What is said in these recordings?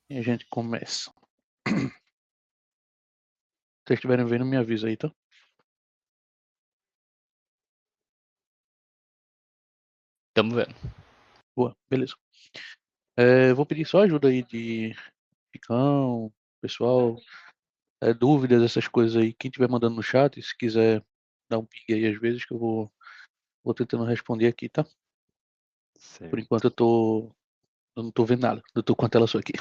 E a gente começa. Se vocês estiverem vendo, me avisa aí, tá? Tamo vendo. Boa, beleza. Vou pedir só ajuda aí de Ficão, pessoal, dúvidas, essas coisas aí. Quem estiver mandando no chat, se quiser dar um ping aí às vezes, que eu vou tentando responder aqui, tá? Por enquanto Certo. eu não tô vendo nada. Eu tô com a tela só aqui.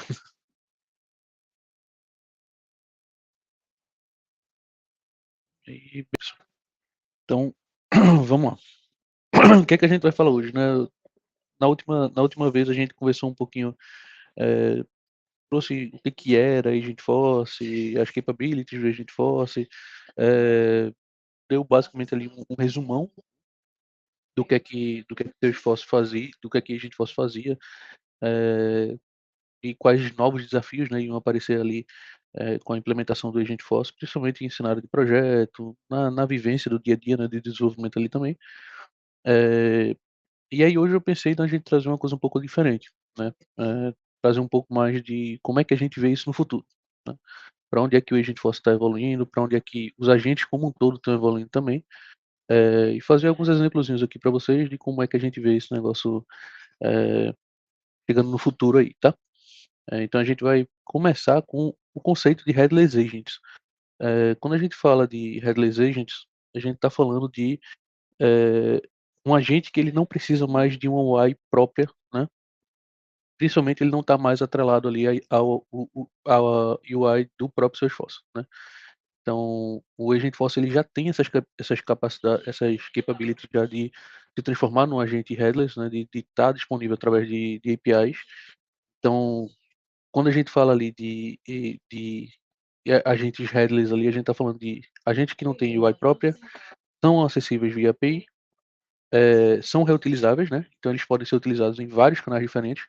E, então, vamos lá. O que é que a gente vai falar hoje, né? Na última vez a gente conversou um pouquinho, trouxe o que era Agent Force, as capabilities do Agent Force, é, deu basicamente ali um resumão do que o Salesforce fazia, do que a gente Force fazia, é, e quais novos desafios, né, iam aparecer ali com a implementação do Agent Force, principalmente em cenário de projeto, na vivência do dia a dia, né, de desenvolvimento ali também. E aí hoje eu pensei na gente trazer uma coisa um pouco diferente, né, trazer um pouco mais de como é que a gente vê isso no futuro, né? Para onde é que o Agent Force está evoluindo, para onde é que os agentes como um todo estão evoluindo também, e fazer alguns exemplozinhos aqui para vocês de como é que a gente vê esse negócio é, chegando no futuro aí, tá? Então a gente vai começar com o conceito de Headless Agents. Quando a gente fala de Headless Agents, a gente está falando de é, um agente que ele não precisa mais de uma UI própria, né? Principalmente ele não está mais atrelado ali ao UI do próprio Salesforce, né? Então, o Agent Force ele já tem essas capacidades, essas capabilities já de transformar num agente headless, né, de estar disponível através de APIs. Então, quando a gente fala ali de agentes headless ali, a gente está falando de agentes que não têm UI própria, são acessíveis via API, são reutilizáveis, né? Então eles podem ser utilizados em vários canais diferentes,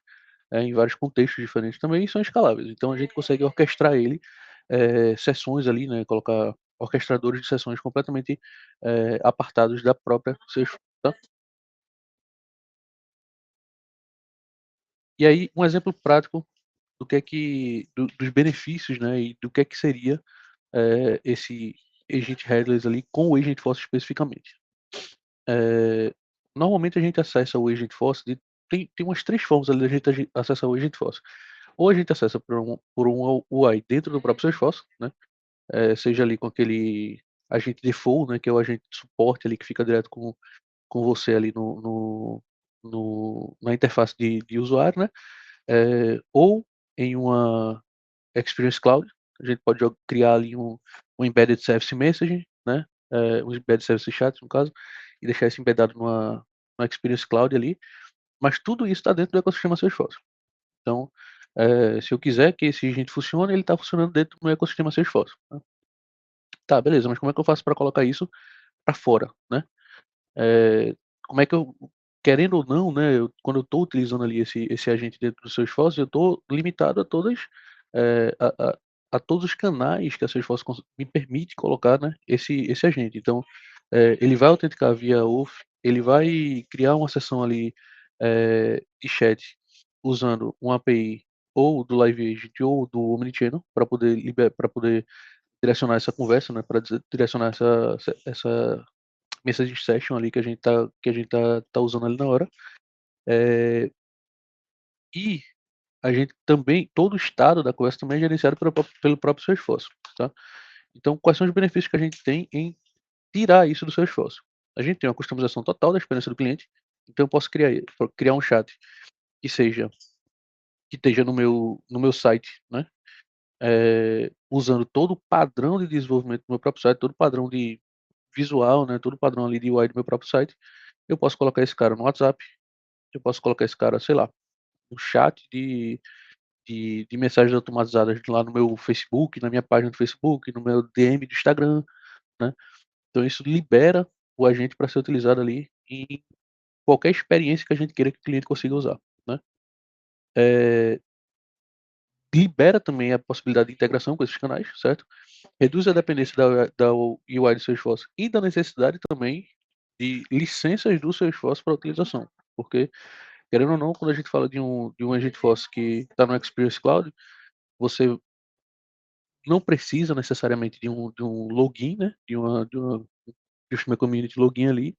em vários contextos diferentes também, e são escaláveis. Então a gente consegue orquestrar ele, sessões ali, né? Colocar orquestradores de sessões completamente apartados da própria Salesforce. Tá? E aí um exemplo prático dos benefícios, né? E do que seria esse agent headless ali com o agent force especificamente. É, Normalmente a gente acessa o Agent Force tem umas três formas ali da gente acessar o Agent Force. Ou a gente acessa por um UI dentro do próprio Salesforce, né? Seja ali com aquele agente default, né? Que é o agente de suporte ali que fica direto com você ali na interface de usuário, né? Ou em uma Experience Cloud, a gente pode criar ali um Embedded Service Message, né? Um Embedded Service Chat, no caso, e deixar isso embedado numa Experience Cloud ali, mas tudo isso está dentro do ecossistema Salesforce. Então, se eu quiser que esse agente funcione, ele está funcionando dentro do ecossistema Salesforce. Né? Tá, beleza, mas como é que eu faço para colocar isso para fora, né? É, como é que eu, querendo ou não, né, quando eu estou utilizando ali esse agente dentro do Salesforce, eu estou limitado a é, a, a, a todos os canais que a Salesforce me permite colocar, né, esse agente. Então, ele vai autenticar via OAuth, ele vai criar uma sessão ali de chat usando uma API ou do Live Agent ou do Omnichannel para poder direcionar essa conversa, né, para direcionar essa message session ali que a gente tá usando ali na hora. É, e a gente também, todo o estado da conversa também é gerenciado pelo próprio Salesforce, tá? Então, quais são os benefícios que a gente tem em tirar isso do Salesforce? A gente tem uma customização total da experiência do cliente, então eu posso criar um chat que seja que esteja no meu site, né? Usando todo o padrão de desenvolvimento do meu próprio site, todo o padrão de visual, né? Todo o padrão ali de UI do meu próprio site. Eu posso colocar esse cara no WhatsApp, eu posso colocar esse cara, sei lá, no chat de mensagens automatizadas lá no meu Facebook, na minha página do Facebook, no meu DM do Instagram, né? Então isso libera o agente para ser utilizado ali em qualquer experiência que a gente queira que o cliente consiga usar, né? É, Libera também a possibilidade de integração com esses canais, certo? Reduz a dependência da UI do Salesforce e da necessidade também de licenças do Salesforce para utilização, porque querendo ou não, quando a gente fala de um Agent Force que está no Experience Cloud, você não precisa necessariamente de um login, né, de um sistema community login ali,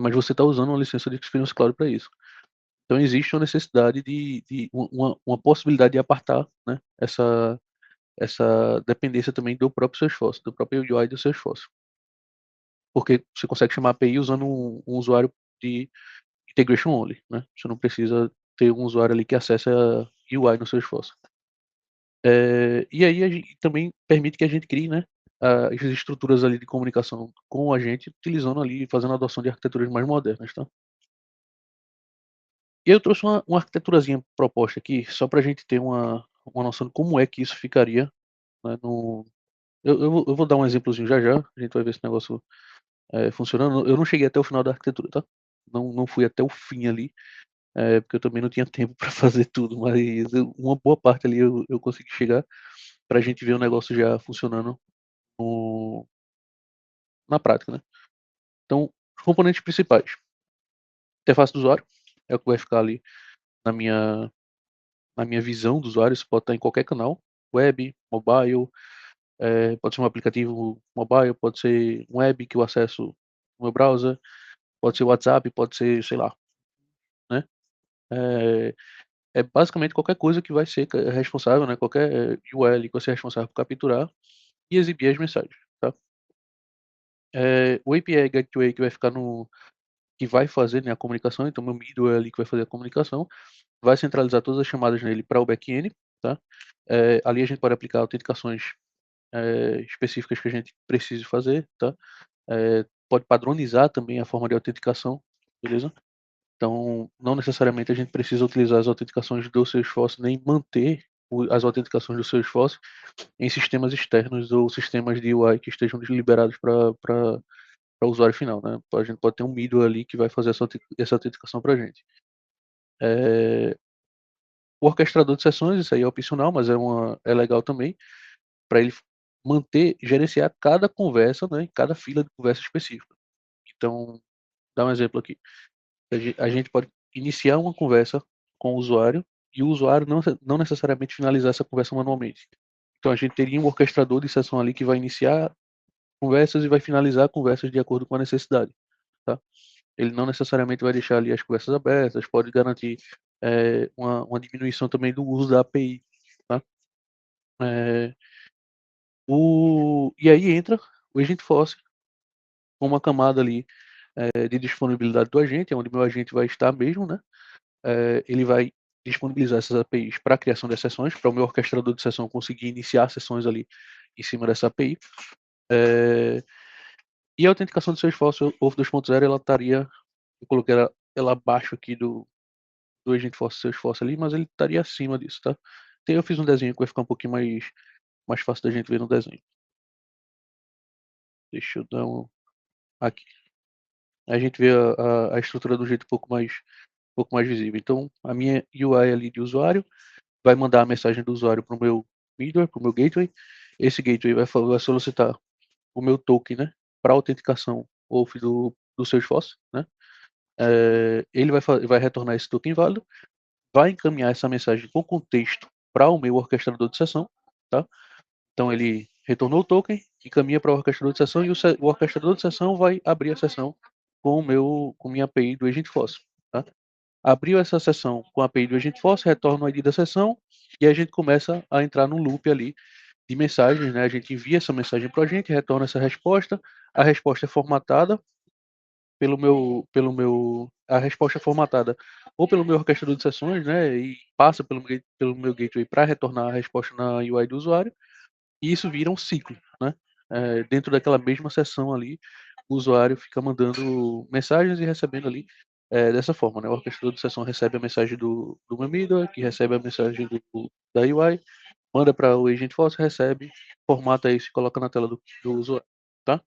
mas você está usando uma licença de Experience Cloud para isso. Então existe uma necessidade de uma possibilidade de apartar, né, essa dependência também do próprio Salesforce, do próprio UI do Salesforce. Porque você consegue chamar a API usando um usuário de integration only, né? Você não precisa ter um usuário ali que acesse a UI no Salesforce. E aí a gente também permite que a gente crie, né, as estruturas ali de comunicação com a gente, utilizando ali, fazendo a adoção de arquiteturas mais modernas, tá? E eu trouxe uma arquiteturazinha proposta aqui, só para a gente ter uma noção de como é que isso ficaria, né, no... eu vou dar um exemplozinho já já, a gente vai ver esse negócio funcionando. Eu não cheguei até o final da arquitetura, tá? Não fui até o fim ali, porque eu também não tinha tempo para fazer tudo, mas uma boa parte ali eu consegui chegar para a gente ver o negócio já funcionando no, na prática, né? Então, os componentes principais. Interface do usuário é o que vai ficar ali na minha, na minha visão do usuário. Isso pode estar em qualquer canal, web, mobile, pode ser um aplicativo mobile, pode ser um web que eu acesso no meu browser, pode ser WhatsApp, pode ser, sei lá, né? É, é basicamente qualquer coisa que vai ser responsável, né? Qualquer URL que vai ser responsável por capturar e exibir as mensagens, tá? O API Gateway que vai ficar no que vai fazer, né, a comunicação, então meu middleware ali que vai fazer a comunicação, vai centralizar todas as chamadas nele para o back-end, tá? Ali a gente pode aplicar autenticações específicas que a gente precise fazer, tá? Pode padronizar também a forma de autenticação, beleza? Então, não necessariamente a gente precisa utilizar as autenticações do Salesforce, nem manter as autenticações do Salesforce em sistemas externos ou sistemas de UI que estejam liberados para o usuário final, né? A gente pode ter um middleware ali que vai fazer essa autenticação para a gente. O orquestrador de sessões, isso aí é opcional, mas é legal também, para ele manter, gerenciar cada conversa, né, cada fila de conversa específica. Então, dá um exemplo aqui. A gente pode iniciar uma conversa com o usuário e o usuário não necessariamente finalizar essa conversa manualmente. Então, a gente teria um orquestrador de sessão ali que vai iniciar conversas e vai finalizar conversas de acordo com a necessidade, tá? Ele não necessariamente vai deixar ali as conversas abertas, pode garantir uma diminuição também do uso da API, tá? É, e aí entra o Agent Force com uma camada ali de disponibilidade do agente, onde meu agente vai estar mesmo, né? Ele vai disponibilizar essas APIs para a criação de sessões, para o meu orquestrador de sessão conseguir iniciar sessões ali em cima dessa API. E a autenticação do Salesforce Auth 2.0, ela estaria, eu coloquei ela abaixo aqui do Agent Force Salesforce ali, mas ele estaria acima disso, tá? Então eu fiz um desenho que vai ficar um pouquinho mais fácil da gente ver no desenho. Deixa eu dar um... Aqui. A gente vê a estrutura do jeito um pouco mais visível. Então, a minha UI ali de usuário vai mandar a mensagem do usuário para o meu middleware, para o meu gateway. Esse gateway vai solicitar o meu token, né, para autenticação OAuth do Salesforce, né? Ele vai retornar esse token válido, vai encaminhar essa mensagem com contexto para o meu orquestrador de sessão, tá? Então ele retornou o token, encaminha para o orquestrador de sessão e o orquestrador de sessão vai abrir a sessão com minha API do Agent Force, tá? Abriu essa sessão com a API do Agent Force, retorna o ID da sessão e a gente começa a entrar num loop ali de mensagens, né? A gente envia essa mensagem para a gente, retorna essa resposta, a resposta é formatada a resposta é formatada ou pelo meu orquestrador de sessões, né? E passa pelo meu gateway para retornar a resposta na UI do usuário e isso vira um ciclo, né? Dentro daquela mesma sessão ali, o usuário fica mandando mensagens e recebendo ali dessa forma, né? O orquestrador de sessão recebe a mensagem do meu middleware, que recebe a mensagem da UI, manda para o Agent Force, recebe, formata isso e coloca na tela do usuário, tá?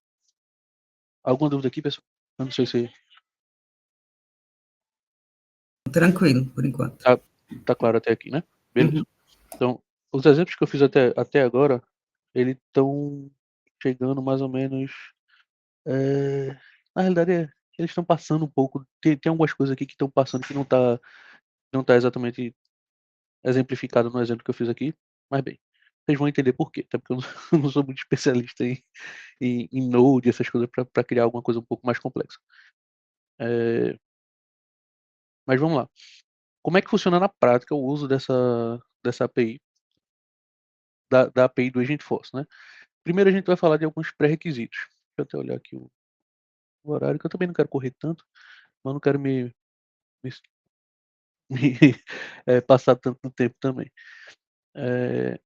Alguma dúvida aqui, pessoal? Eu não sei se Tranquilo, por enquanto. tá claro até aqui, né? Beleza. Então, os exemplos que eu fiz até agora, eles estão chegando mais ou menos. Na realidade, eles estão passando um pouco. Tem algumas coisas aqui que estão passando que não tá exatamente exemplificado no exemplo que eu fiz aqui. Mas bem, vocês vão entender por quê, até porque eu não, eu não sou muito especialista em Node, essas coisas, para criar alguma coisa um pouco mais complexa. Mas vamos lá. Como é que funciona na prática o uso dessa API, da API do Agentforce, né? Primeiro a gente vai falar de alguns pré-requisitos. Deixa eu até olhar aqui o horário, que eu também não quero correr tanto, mas não quero me passar tanto tempo também.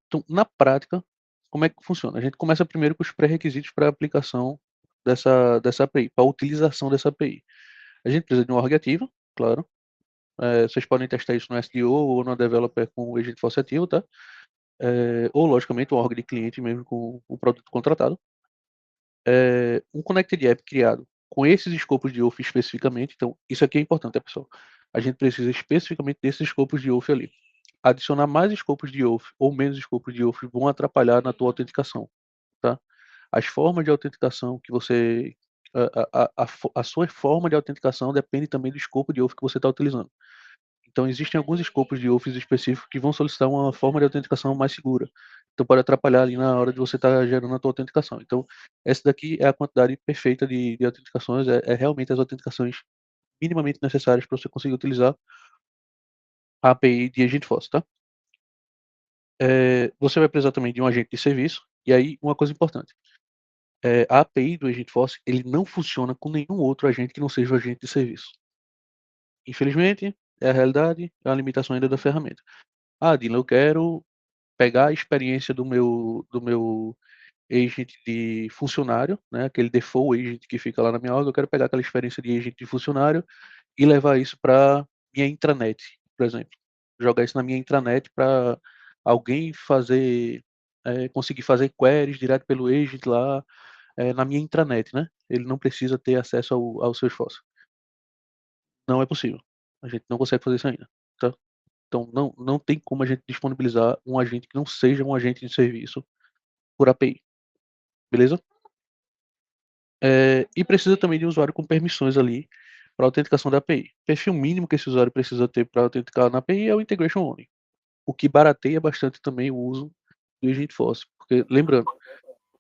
Então, na prática, como é que funciona? A gente começa primeiro com os pré-requisitos para a aplicação dessa API, para a utilização dessa API. A gente precisa de uma org ativa, claro. Vocês podem testar isso no SDO ou no Developer com o Agentforce ativo, tá? Ou, logicamente, um org de cliente mesmo com o produto contratado. Um Connected App criado com esses escopos de OAuth especificamente. Então, isso aqui é importante, pessoal? A gente precisa especificamente desses escopos de OAuth ali. Adicionar mais escopos de OAuth ou menos escopos de OAuth vão atrapalhar na tua autenticação, tá? As formas de autenticação que você... A sua forma de autenticação depende também do escopo de OAuth que você está utilizando. Então, existem alguns escopos de OAuth específicos que vão solicitar uma forma de autenticação mais segura. Então, pode atrapalhar ali na hora de você estar gerando a tua autenticação. Então, essa daqui é a quantidade perfeita de autenticações, é realmente as autenticações minimamente necessárias para você conseguir utilizar a API de Agentforce, tá? Você vai precisar também de um agente de serviço. E aí, uma coisa importante. A API do Agentforce, ele não funciona com nenhum outro agente que não seja o agente de serviço. Infelizmente, é a realidade, é a limitação ainda da ferramenta. Dylan, eu quero pegar a experiência do meu agent de funcionário, né, aquele default agent que fica lá na minha org, eu quero pegar aquela experiência de agent de funcionário e levar isso para minha intranet, por exemplo. Jogar isso na minha intranet para alguém conseguir fazer queries direto pelo agent lá na minha intranet, né? Ele não precisa ter acesso ao Salesforce. Não é possível. A gente não consegue fazer isso ainda, tá? Então não tem como a gente disponibilizar um agente que não seja um agente de serviço por API, beleza? E precisa também de um usuário com permissões ali para autenticação da API. O perfil mínimo que esse usuário precisa ter para autenticar na API é o Integration Only, o que barateia bastante também o uso do Agentforce. Porque, lembrando,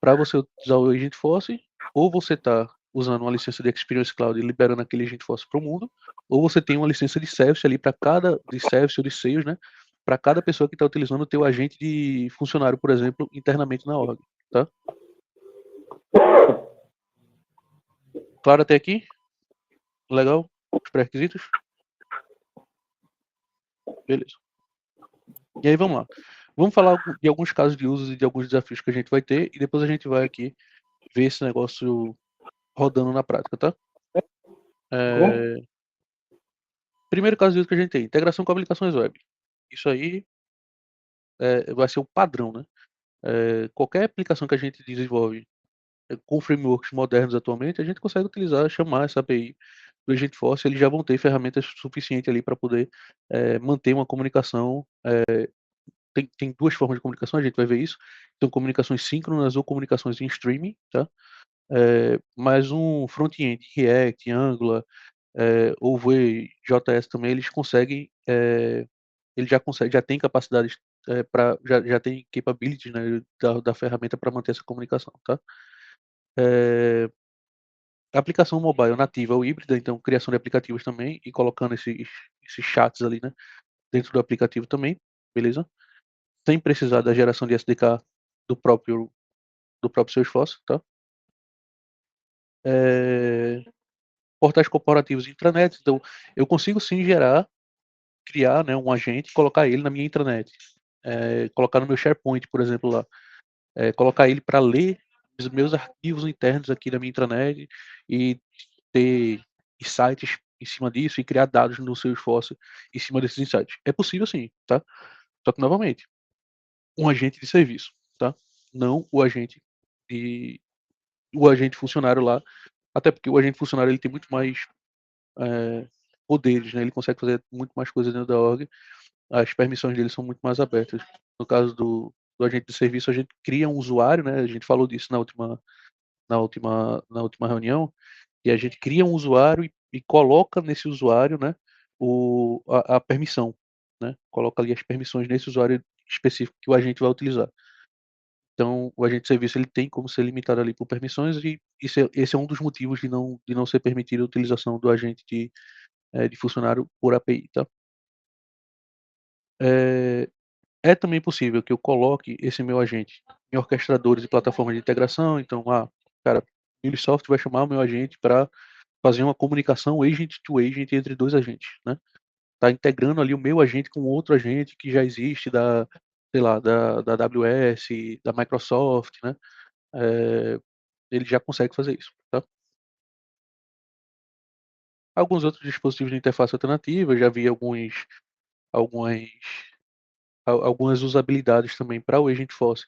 para você usar o Agentforce, ou você está usando uma licença de Experience Cloud e liberando aquele Agentforce para o mundo, ou você tem uma licença de service ali para de service ou de sales, né? Para cada pessoa que está utilizando o teu agente de funcionário, por exemplo, internamente na org, tá? Claro até aqui? Legal? Os pré-requisitos? Beleza. E aí vamos lá. Vamos falar de alguns casos de uso e de alguns desafios que a gente vai ter, e depois a gente vai aqui ver esse negócio rodando na prática, tá? Primeiro caso de uso que a gente tem, integração com aplicações web. Isso aí vai ser o padrão, né? Qualquer aplicação que a gente desenvolve com frameworks modernos atualmente, a gente consegue utilizar, chamar essa API do Agentforce, eles já vão ter ferramentas suficientes ali para poder manter uma comunicação. Tem duas formas de comunicação, a gente vai ver isso. Então, comunicações síncronas ou comunicações em streaming, tá? Mas um front-end, React, Angular, ou Vue.js também, eles conseguem, ele já tem capacidades já tem capabilities, né, da ferramenta para manter essa comunicação, tá? A aplicação mobile nativa ou híbrida, então criação de aplicativos também e colocando esses chats ali, né, dentro do aplicativo também, beleza? Sem precisar da geração de SDK do próprio Salesforce, tá? Portais corporativos e intranets, então eu consigo sim criar, né, um agente e colocar ele na minha intranet, colocar no meu SharePoint, por exemplo, lá, colocar ele para ler os meus arquivos internos aqui da minha intranet e ter insights em cima disso e criar dados no Salesforce em cima desses insights. É possível sim, tá? Só que, novamente, um agente de serviço, tá? Não o agente funcionário lá, até porque o agente funcionário ele tem muito mais poderes, né? Ele consegue fazer muito mais coisas dentro da org, as permissões dele são muito mais abertas. No caso do agente de serviço, a gente cria um usuário, né? A gente falou disso na última reunião, e a gente cria um usuário e coloca nesse usuário, né, a permissão, né? Coloca ali as permissões nesse usuário específico que o agente vai utilizar. Então, o agente de serviço ele tem como ser limitado ali por permissões e esse é um dos motivos de não ser permitida a utilização do agente de funcionário por API, tá? É também possível que eu coloque esse meu agente em orquestradores e plataformas de integração. Então, cara, Ubisoft vai chamar o meu agente para fazer uma comunicação agent to agent entre dois agentes, né? Tá integrando ali o meu agente com outro agente que já existe sei lá, da AWS, da Microsoft, né? Ele já consegue fazer isso, tá? Alguns outros dispositivos de interface alternativa, já vi algumas, algumas usabilidades também para o Agent Force,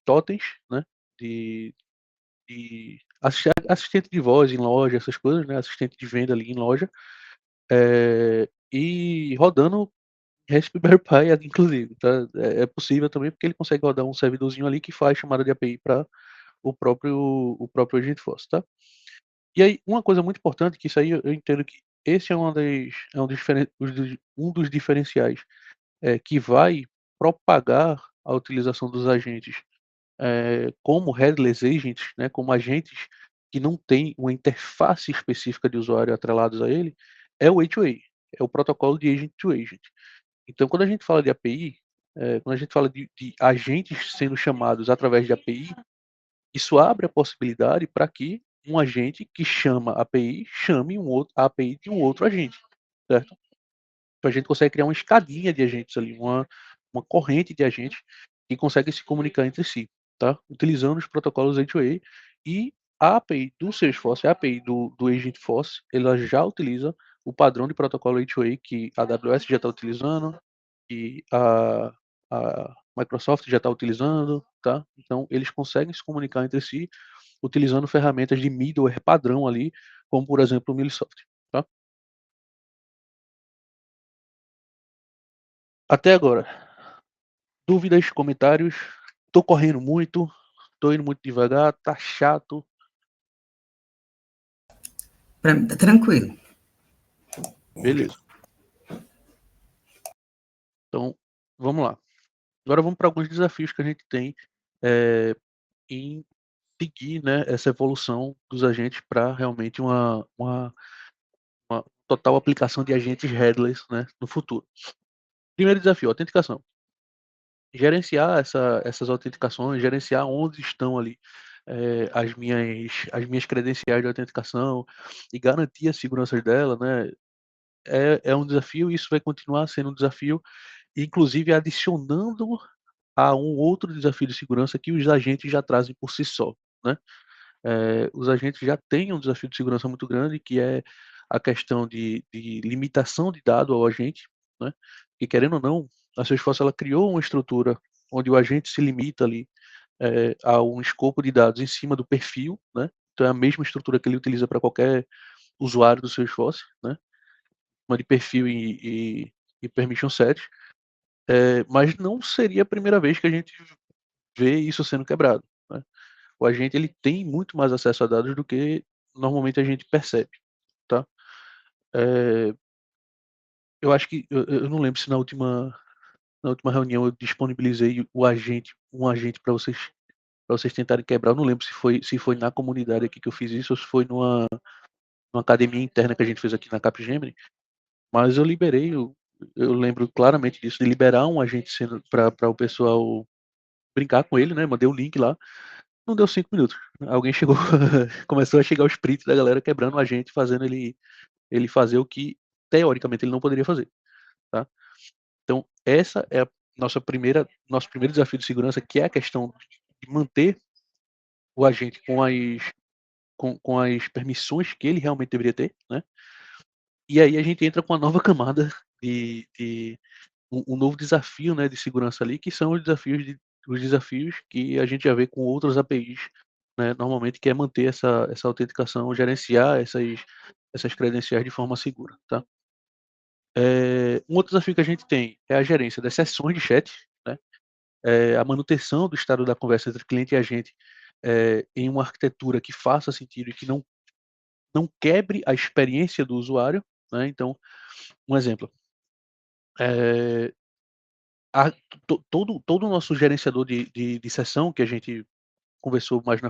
totens, né? De, de assistente de voz em loja, essas coisas, né? Assistente de venda ali em loja, e rodando Raspberry Pi, inclusive, tá? É possível também porque ele consegue rodar um servidorzinho ali que faz chamada de API para o próprio Agent Force, tá? E aí, uma coisa muito importante, que isso aí eu entendo que esse é um dos diferenciais que vai propagar a utilização dos agentes como headless agents, né, como agentes que não têm uma interface específica de usuário atrelados a ele, é o A2A, é o protocolo de agent to agent. Então, quando a gente fala de API, quando a gente fala de agentes sendo chamados através de API, isso abre a possibilidade para que um agente que chama API chame a API de um outro agente, certo? Então a gente consegue criar uma escadinha de agentes ali, uma corrente de agentes que conseguem se comunicar entre si, tá? Utilizando os protocolos A2A e a API do Salesforce, a API do Agent Force, ela já utiliza o padrão de protocolo A2A que a AWS já está utilizando, que a Microsoft já está utilizando, tá? Então eles conseguem se comunicar entre si utilizando ferramentas de middleware padrão ali, como por exemplo o MuleSoft, tá? Até agora, dúvidas, comentários? Tô correndo muito, tô indo muito devagar, tá chato. Para mim tá tranquilo. Beleza. Então, vamos lá. Agora vamos para alguns desafios que a gente tem em seguir, né, essa evolução dos agentes para realmente uma total aplicação de agentes headless, né, no futuro. Primeiro desafio, autenticação. Gerenciar essas autenticações, gerenciar onde estão ali as minhas credenciais de autenticação e garantir a segurança dela, né? É um desafio e isso vai continuar sendo um desafio, inclusive adicionando a um outro desafio de segurança que os agentes já trazem por si só, né? Os agentes já têm um desafio de segurança muito grande, que é a questão de limitação de dado ao agente, né? E querendo ou não, a Salesforce ela criou uma estrutura onde o agente se limita ali a um escopo de dados em cima do perfil, né? Então é a mesma estrutura que ele utiliza para qualquer usuário do Salesforce, né? Uma de perfil e permission set, mas não seria a primeira vez que a gente vê isso sendo quebrado, né? O agente ele tem muito mais acesso a dados do que normalmente a gente percebe, tá? É, eu acho que eu não lembro se na última reunião eu disponibilizei um agente para vocês tentarem quebrar. Eu não lembro se foi na comunidade aqui que eu fiz isso ou se foi numa academia interna que a gente fez aqui na Capgemini, mas eu liberei, eu lembro claramente disso, de liberar um agente sendo para o pessoal brincar com ele, né? Mandei o link lá. Não deu 5 minutos. Alguém chegou, começou a chegar os prints da galera quebrando o agente, fazendo ele fazer o que teoricamente ele não poderia fazer, tá? Então, essa é a nosso primeiro desafio de segurança, que é a questão de manter o agente com as permissões que ele realmente deveria ter, né? E aí a gente entra com uma nova camada de um novo desafio, né, de segurança ali, que são os desafios que a gente já vê com outras APIs, né, normalmente, que é manter essa autenticação, gerenciar essas credenciais de forma segura, tá? Um outro desafio que a gente tem é a gerência das sessões de chat, né? A manutenção do estado da conversa entre cliente e agente em uma arquitetura que faça sentido e que não quebre a experiência do usuário, né? Então, um exemplo. todo o nosso gerenciador de sessão, que a gente conversou mais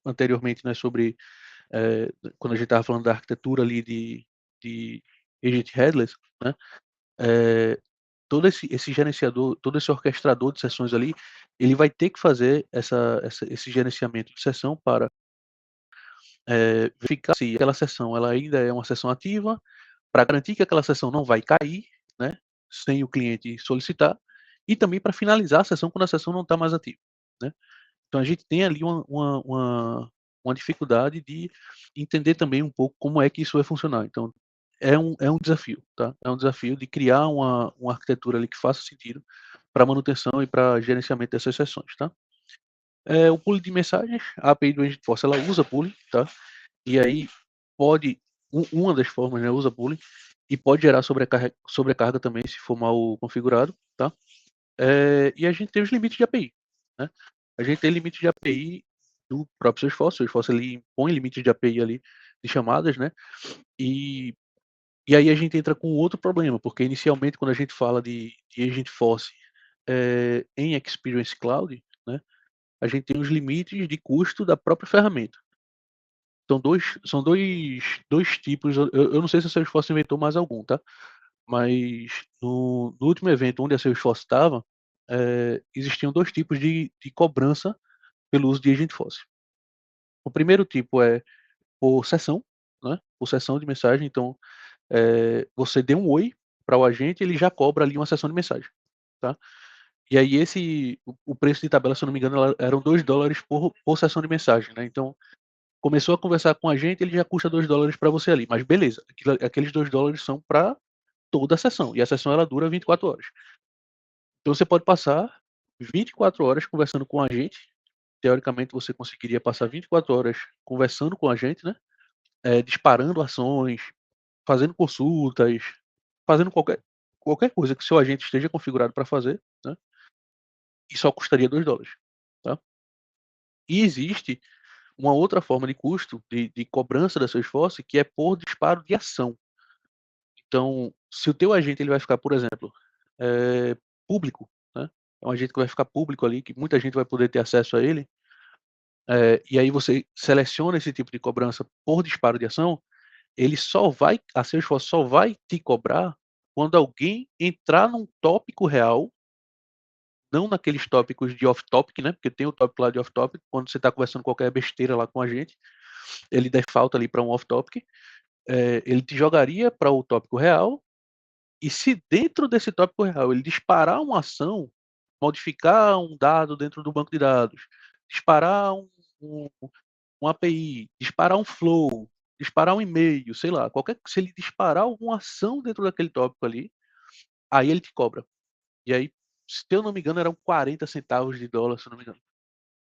anteriormente, né, sobre quando a gente estava falando da arquitetura ali de agent headless, né, todo esse gerenciador, todo esse orquestrador de sessões ali, ele vai ter que fazer esse gerenciamento de sessão para verificar se aquela sessão ela ainda é uma sessão ativa, para garantir que aquela sessão não vai cair, né, sem o cliente solicitar, e também para finalizar a sessão quando a sessão não está mais ativa, né. Então a gente tem ali uma dificuldade de entender também um pouco como é que isso vai funcionar. Então é um desafio, tá? É um desafio de criar uma arquitetura ali que faça sentido para manutenção e para gerenciamento dessas sessões, tá? O pooling de mensagens, a API do Agentforce, ela usa pooling, tá? E aí pode, uma das formas, né, usa pooling, e pode gerar sobrecarga também se for mal configurado, tá? E a gente tem os limites de API, né? A gente tem limite de API do próprio Salesforce. O Salesforce ele impõe limites de API ali de chamadas, né? E aí a gente entra com outro problema, porque inicialmente quando a gente fala de Agentforce em Experience Cloud, né? A gente tem os limites de custo da própria ferramenta. São dois tipos. Eu não sei se a Salesforce inventou mais algum, tá? Mas no último evento onde a Salesforce estava, existiam dois tipos de cobrança pelo uso de Agentforce. O primeiro tipo é por sessão, né? Por sessão de mensagem. Então, você deu um oi para o agente, ele já cobra ali uma sessão de mensagem, tá? E aí o preço de tabela, se eu não me engano, eram $2 por sessão de mensagem, né? Então, começou a conversar com a gente, ele já custa $2 para você ali. Mas beleza, aqueles $2 são para toda a sessão. E a sessão ela dura 24 horas. Então você pode passar 24 horas conversando com a gente. Teoricamente você conseguiria passar 24 horas conversando com a gente, né? Disparando ações, fazendo consultas, fazendo qualquer coisa que seu agente esteja configurado para fazer, né? E só custaria $2, tá? E existe uma outra forma de custo de cobrança da Salesforce que é por disparo de ação. Então, se o teu agente ele vai ficar, por exemplo, público, né? É um agente que vai ficar público ali, que muita gente vai poder ter acesso a ele, e aí você seleciona esse tipo de cobrança por disparo de ação, a Salesforce só vai te cobrar quando alguém entrar num tópico real, não naqueles tópicos de off-topic, né? Porque tem o tópico lá de off-topic, quando você está conversando qualquer besteira lá com a gente, ele defaulta ali para um off-topic, ele te jogaria para o tópico real, e se dentro desse tópico real ele disparar uma ação, modificar um dado dentro do banco de dados, disparar um, um API, disparar um flow, disparar um e-mail, sei lá, se ele disparar alguma ação dentro daquele tópico ali, aí ele te cobra. E aí, se eu não me engano, eram 40 centavos de dólar, se eu não me engano.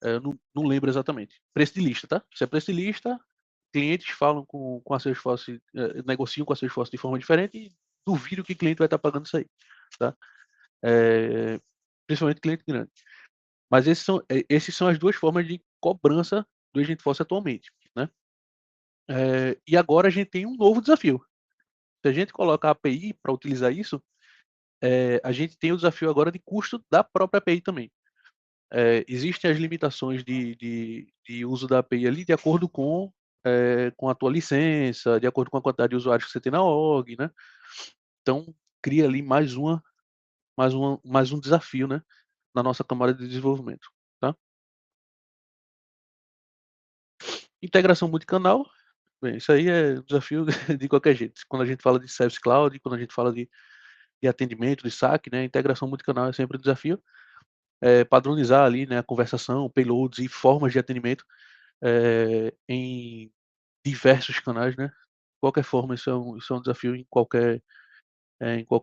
Eu não lembro exatamente. Preço de lista, tá? Se é preço de lista, clientes falam com a Salesforce, negociam com a Salesforce de forma diferente e duvido que o cliente vai estar pagando isso aí, tá? Principalmente cliente grande. Mas esses são as duas formas de cobrança do Agentforce atualmente, né? E agora a gente tem um novo desafio. Se a gente coloca a API para utilizar isso, a gente tem o desafio agora de custo da própria API também. Existem as limitações de uso da API ali de acordo com a tua licença, de acordo com a quantidade de usuários que você tem na org, né? Então, cria ali mais um desafio, né? Na nossa camada de desenvolvimento, tá? Integração multicanal, bem, isso aí é um desafio de qualquer jeito. Quando a gente fala de Service Cloud, quando a gente fala de atendimento, de saque, né? Integração multicanal é sempre um desafio. Padronizar ali, né? A conversação, payloads e formas de atendimento em diversos canais, né? De qualquer forma, isso é um desafio em qualquer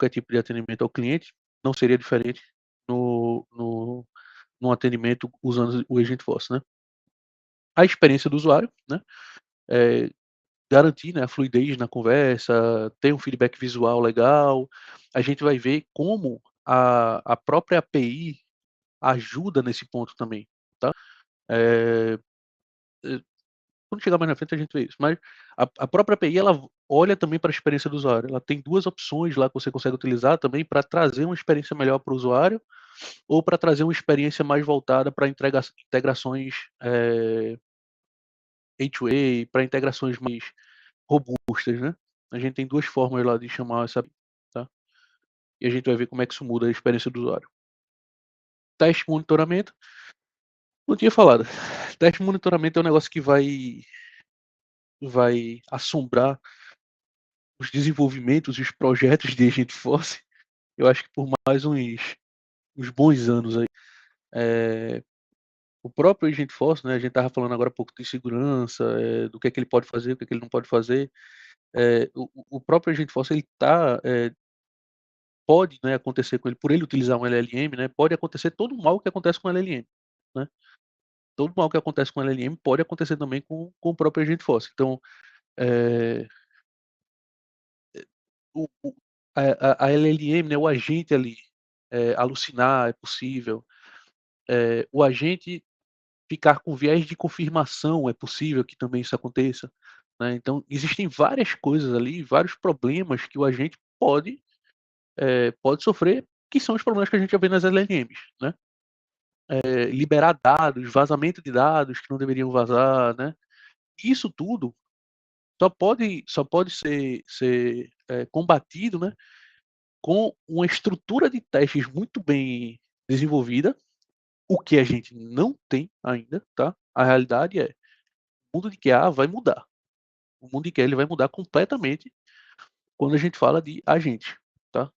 tipo de atendimento ao cliente. Não seria diferente no atendimento usando o Agentforce, né? A experiência do usuário, né? Garantir, né, a fluidez na conversa, ter um feedback visual legal. A gente vai ver como a própria API ajuda nesse ponto também, tá? Quando chegar mais na frente a gente vê isso, mas A própria API, ela olha também para a experiência do usuário. Ela tem 2 opções lá que você consegue utilizar também para trazer uma experiência melhor para o usuário, ou para trazer uma experiência mais voltada para integrações, A2A, para integrações mais robustas, né. A gente tem 2 formas lá de chamar essa, tá. E a gente vai ver como é que isso muda a experiência do usuário. Teste e monitoramento, não tinha falado. Teste e monitoramento é um negócio que vai assombrar os desenvolvimentos e os projetos de Agent Force, eu acho que por mais uns bons anos aí. O próprio Agent Force, né, a gente estava falando agora há pouco de segurança, do que é que ele pode fazer, o que é que ele não pode fazer. O próprio Agent Force, ele pode, né, acontecer com ele, por ele utilizar um LLM, né, pode acontecer todo o mal que acontece com o LLM, né. Todo o mal que acontece com o LLM pode acontecer também com o próprio Agent Force. Então, eh, o a LLM, né, o agente ali, alucinar é possível, o agente ficar com viés de confirmação é possível que também isso aconteça, né. Então existem várias coisas ali, vários problemas que o agente pode sofrer, que são os problemas que a gente já vê nas LLMs, né. Liberar dados, vazamento de dados que não deveriam vazar, né. Isso tudo só pode ser combatido, né, com uma estrutura de testes muito bem desenvolvida, o que a gente não tem ainda, tá. A realidade é, o mundo de QA vai mudar. O mundo de QA ele vai mudar completamente quando a gente fala de agente, tá.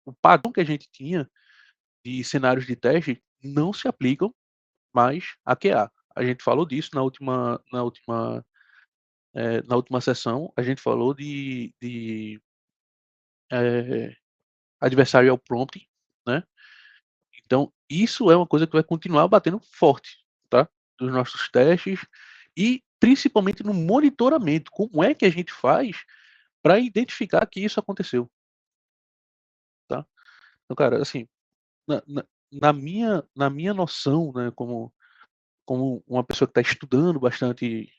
O padrão que a gente tinha de cenários de teste não se aplicam mais a QA. A gente falou disso na última sessão, a gente falou de adversarial prompting, né. Então isso é uma coisa que vai continuar batendo forte, tá, dos nossos testes e principalmente no monitoramento. Como é que a gente faz para identificar que isso aconteceu, tá. Então, cara, assim, na minha noção, né, como uma pessoa que está estudando bastante,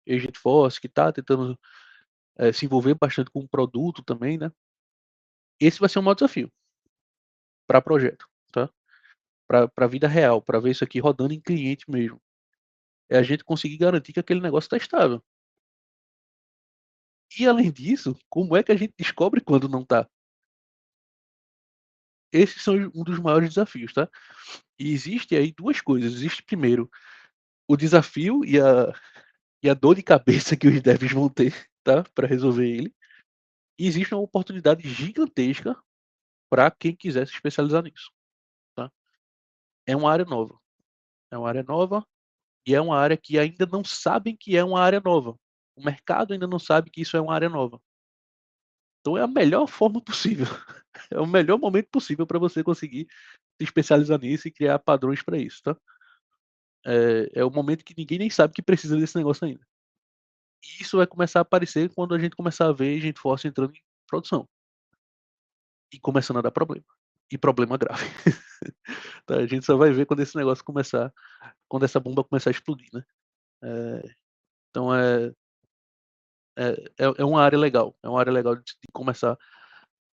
Agent Force, que está tentando, se envolver bastante com o produto também, né, esse vai ser o maior desafio para projeto, tá. Pra vida real, para ver isso aqui rodando em cliente mesmo. É a gente conseguir garantir que aquele negócio está estável. E além disso, como é que a gente descobre quando não está? Esses são um dos maiores desafios, tá. E existe aí 2 coisas, existe primeiro o desafio e a dor de cabeça que os devs vão ter, tá, para resolver ele. E existe uma oportunidade gigantesca para quem quiser se especializar nisso, tá. É uma área nova, é uma área nova e é uma área que ainda não sabem que é uma área nova. O mercado ainda não sabe que isso é uma área nova. Então é a melhor forma possível, é o melhor momento possível para você conseguir se especializar nisso e criar padrões para isso, tá. É o momento que ninguém nem sabe que precisa desse negócio ainda. E isso vai começar a aparecer quando a gente começar a ver gente forte entrando em produção. E começando a dar problema. E problema grave. Tá, a gente só vai ver quando esse negócio começar, quando essa bomba começar a explodir, né. Então é uma área legal, é uma área legal de começar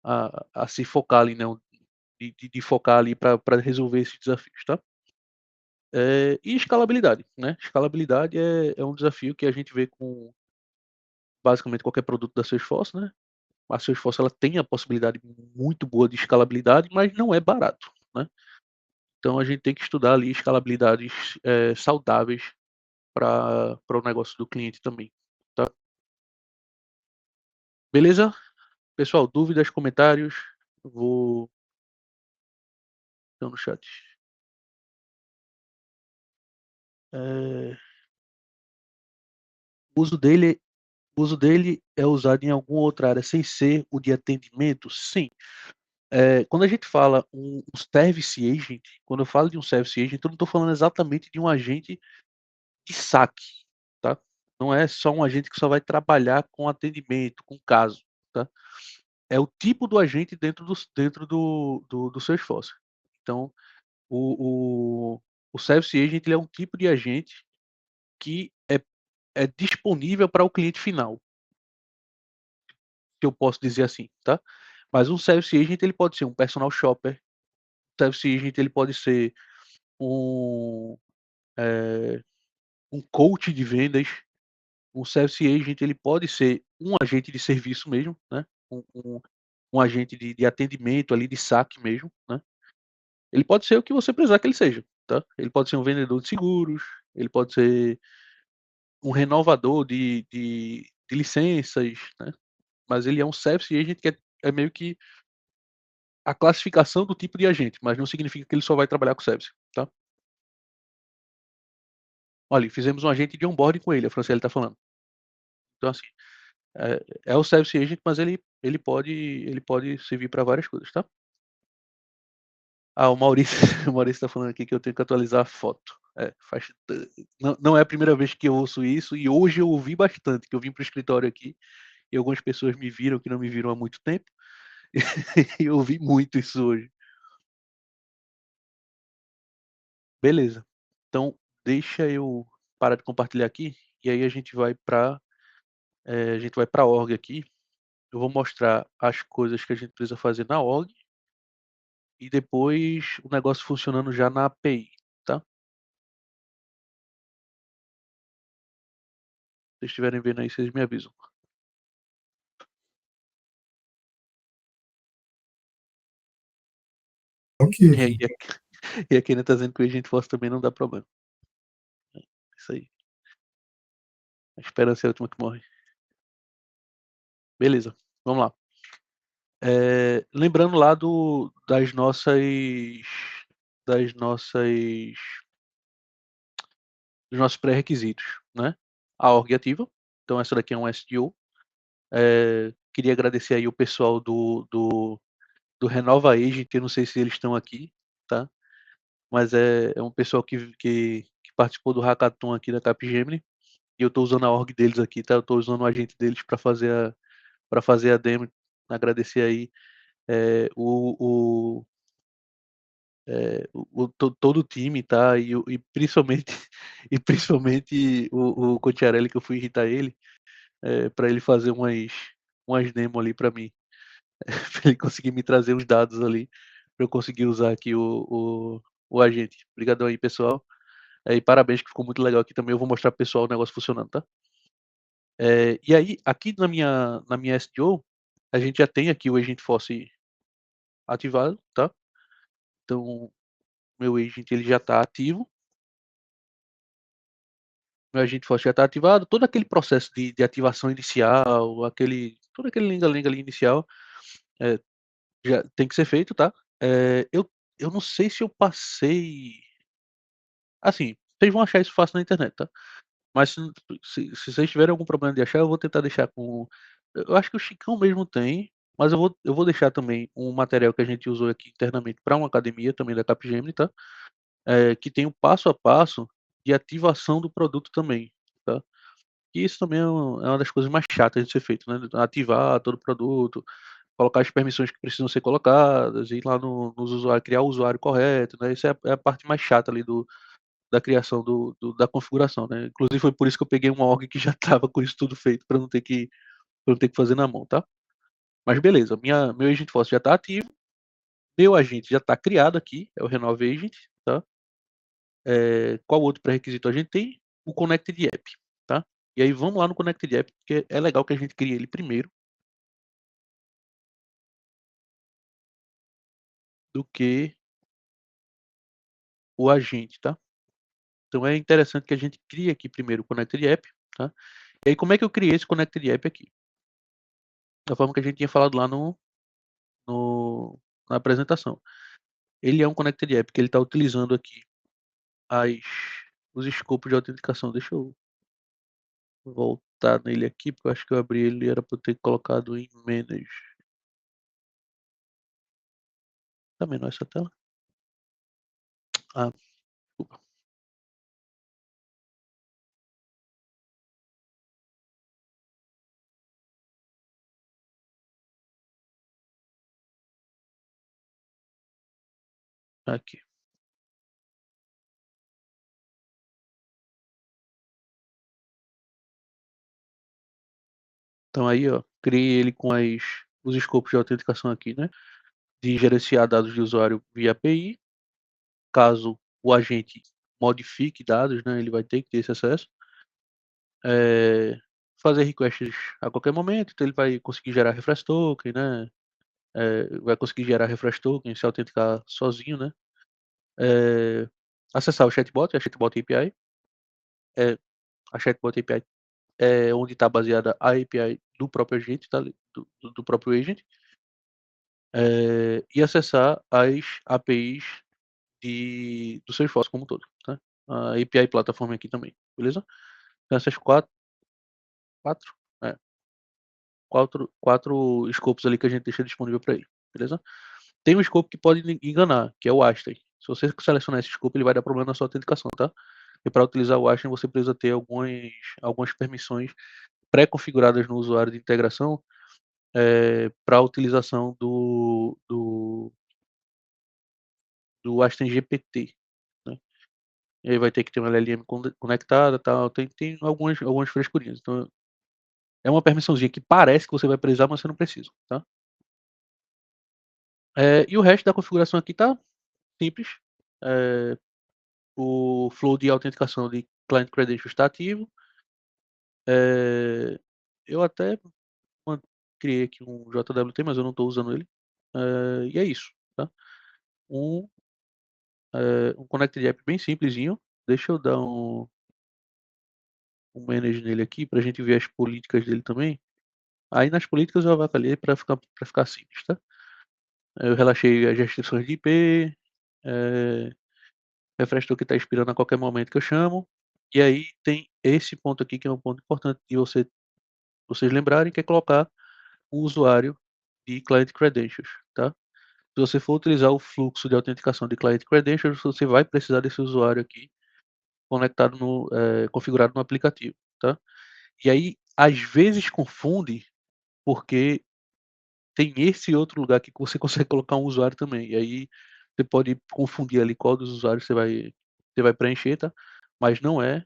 a se focar ali, né, de focar ali para resolver esses desafios, tá. E escalabilidade, né. Escalabilidade é um desafio que a gente vê com basicamente qualquer produto da Salesforce, né. A Salesforce ela tem a possibilidade muito boa de escalabilidade, mas não é barato, né. Então a gente tem que estudar ali escalabilidades, saudáveis para o negócio do cliente também, tá. Beleza? Pessoal, dúvidas, comentários? Eu vou no chat. Eh, o uso dele o uso dele é usado em alguma outra área sem ser o de atendimento? Sim. Quando a gente fala um service agent, quando eu falo de um service agent, eu não estou falando exatamente de um agente de saque, tá. Não é só um agente que só vai trabalhar com atendimento, com caso, tá. É o tipo do agente dentro do Salesforce. Então, o o service agent ele é um tipo de agente que é disponível para o cliente final, que eu posso dizer assim, tá? Mas um Service Agent ele pode ser um personal shopper, Service Agent ele pode ser um, eh, um coach de vendas, um Service Agent ele pode ser um agente de serviço mesmo, né? Um agente de atendimento ali, de saque mesmo, né? Ele pode ser o que você precisar que ele seja, tá? Ele pode ser um vendedor de seguros, ele pode ser um renovador de licenças, né? Mas ele é um Service Agent que é meio que a classificação do tipo de agente, mas não significa que ele só vai trabalhar com Service, tá? Olha, fizemos um agente de onboarding com ele, a Franciele está falando. Então, assim, é o Service Agent, mas ele pode servir para várias coisas, tá? Ah, o Maurício, o Maurício está falando aqui que eu tenho que atualizar a foto. Não é a primeira vez que eu ouço isso, e hoje eu ouvi bastante, que eu vim para o escritório aqui, e algumas pessoas me viram que não me viram há muito tempo, e eu ouvi muito isso hoje. Beleza. Então, deixa eu parar de compartilhar aqui, e aí a gente vai para a org aqui. Eu vou mostrar as coisas que a gente precisa fazer na org, e depois o negócio funcionando já na API, tá? Se vocês estiverem vendo aí, vocês me avisam. Ok. E aí, e a Kenia tá dizendo que o Agent Force também não dá problema. Isso aí. A esperança é a última que morre. Beleza, vamos lá. Lembrando lá das nossas dos nossos pré-requisitos, né? A org ativa. Então essa daqui é um SDO. Queria agradecer aí o pessoal do Renova Agent, eu não sei se eles estão aqui, tá? Mas é um pessoal que participou do hackathon aqui da Capgemini, e eu estou usando a org deles aqui, tá? Eu estou usando o agente deles para fazer a demo. Agradecer aí o todo o time, tá? E principalmente, e principalmente o Cotiarelli, que eu fui irritar ele, para ele fazer umas demo ali para mim, para ele conseguir me trazer os dados ali, para eu conseguir usar aqui o agente. Obrigadão aí, pessoal. E parabéns, que ficou muito legal aqui também. Eu vou mostrar pro pessoal o negócio funcionando, tá? E aí, aqui na minha SDO, a gente já tem aqui o Agent Force ativado, tá? Então, meu agent ele já está ativo. Meu agente forte já está ativado. Todo aquele processo de ativação inicial, todo aquele lenga-lenga ali inicial, é, já tem que ser feito, tá? Eu não sei se eu passei. Assim, vocês vão achar isso fácil na internet, tá? Mas se vocês tiverem algum problema de achar, eu vou tentar deixar com. Eu acho que o Chicão mesmo tem, mas eu vou deixar também um material que a gente usou aqui internamente para uma academia também da Capgemini, tá? Que tem o passo a passo de ativação do produto também, tá? E isso também é uma das coisas mais chatas de ser feito, né? Ativar todo o produto, colocar as permissões que precisam ser colocadas, ir lá nos usuários, criar o usuário correto, né? Isso é a parte mais chata ali da criação da configuração, né? Inclusive foi por isso que eu peguei uma org que já estava com isso tudo feito, para não ter que fazer na mão, tá? Mas beleza, meu Agent Force já está ativo, meu agente já está criado aqui, é o Renove Agent, tá? Qual outro pré-requisito a gente tem? O Connected App, tá? E aí vamos lá no Connected App, porque é legal que a gente crie ele primeiro do que o agente, tá? Então é interessante que a gente crie aqui primeiro o Connected App, tá? E aí como é que eu criei esse Connected App aqui? Da forma que a gente tinha falado lá no, na apresentação. Ele é um Connected App que ele está utilizando aqui as, os escopos de autenticação. Deixa eu voltar nele aqui, porque eu acho que eu abri ele, era para eu ter colocado em Manage. Tá menor essa tela? Ah, desculpa. Aqui. Então aí, ó, criei ele com os escopos de autenticação aqui, né? De gerenciar dados de usuário via API. Caso o agente modifique dados, né? Ele vai ter que ter esse acesso. Fazer requests a qualquer momento, então ele vai conseguir gerar refresh token, né? Vai conseguir gerar refresh token, se autenticar sozinho, né? Acessar o chatbot, a chatbot API. A chatbot API é onde está baseada a API do próprio agente, tá? do próprio agent. E acessar as APIs do Salesforce como um todo, tá? A API plataforma aqui também, beleza? Então essas quatro, é, quatro scopes ali que a gente deixa disponível para ele, beleza? Tem um scope que pode enganar, que é o Aston. Se você selecionar esse scope, ele vai dar problema na sua autenticação, tá? E para utilizar o Aston, você precisa ter algumas permissões pré-configuradas no usuário de integração para a utilização do Aston GPT, né? E aí vai ter que ter uma LLM conectada, tal. Tem algumas frescurinhas. Então, é uma permissãozinha que parece que você vai precisar, mas você não precisa, tá? E o resto da configuração aqui tá simples. O flow de autenticação de Client Credentials está ativo. Eu até criei aqui um JWT, mas eu não estou usando ele. E é isso, tá? Um Connected App bem simplesinho. Deixa eu dar um manage nele aqui para a gente ver as políticas dele também. Aí nas políticas eu avacalhei para ficar simples, tá? Eu relaxei as restrições de IP, refresh token está expirando a qualquer momento que eu chamo. E aí tem esse ponto aqui que é um ponto importante de vocês lembrarem, que é colocar o usuário de Client Credentials, tá? Se você for utilizar o fluxo de autenticação de Client Credentials, você vai precisar desse usuário aqui conectado configurado no aplicativo, tá? E aí, às vezes confunde, porque tem esse outro lugar que você consegue colocar um usuário também. E aí você pode confundir ali qual dos usuários você vai preencher, tá? Mas não é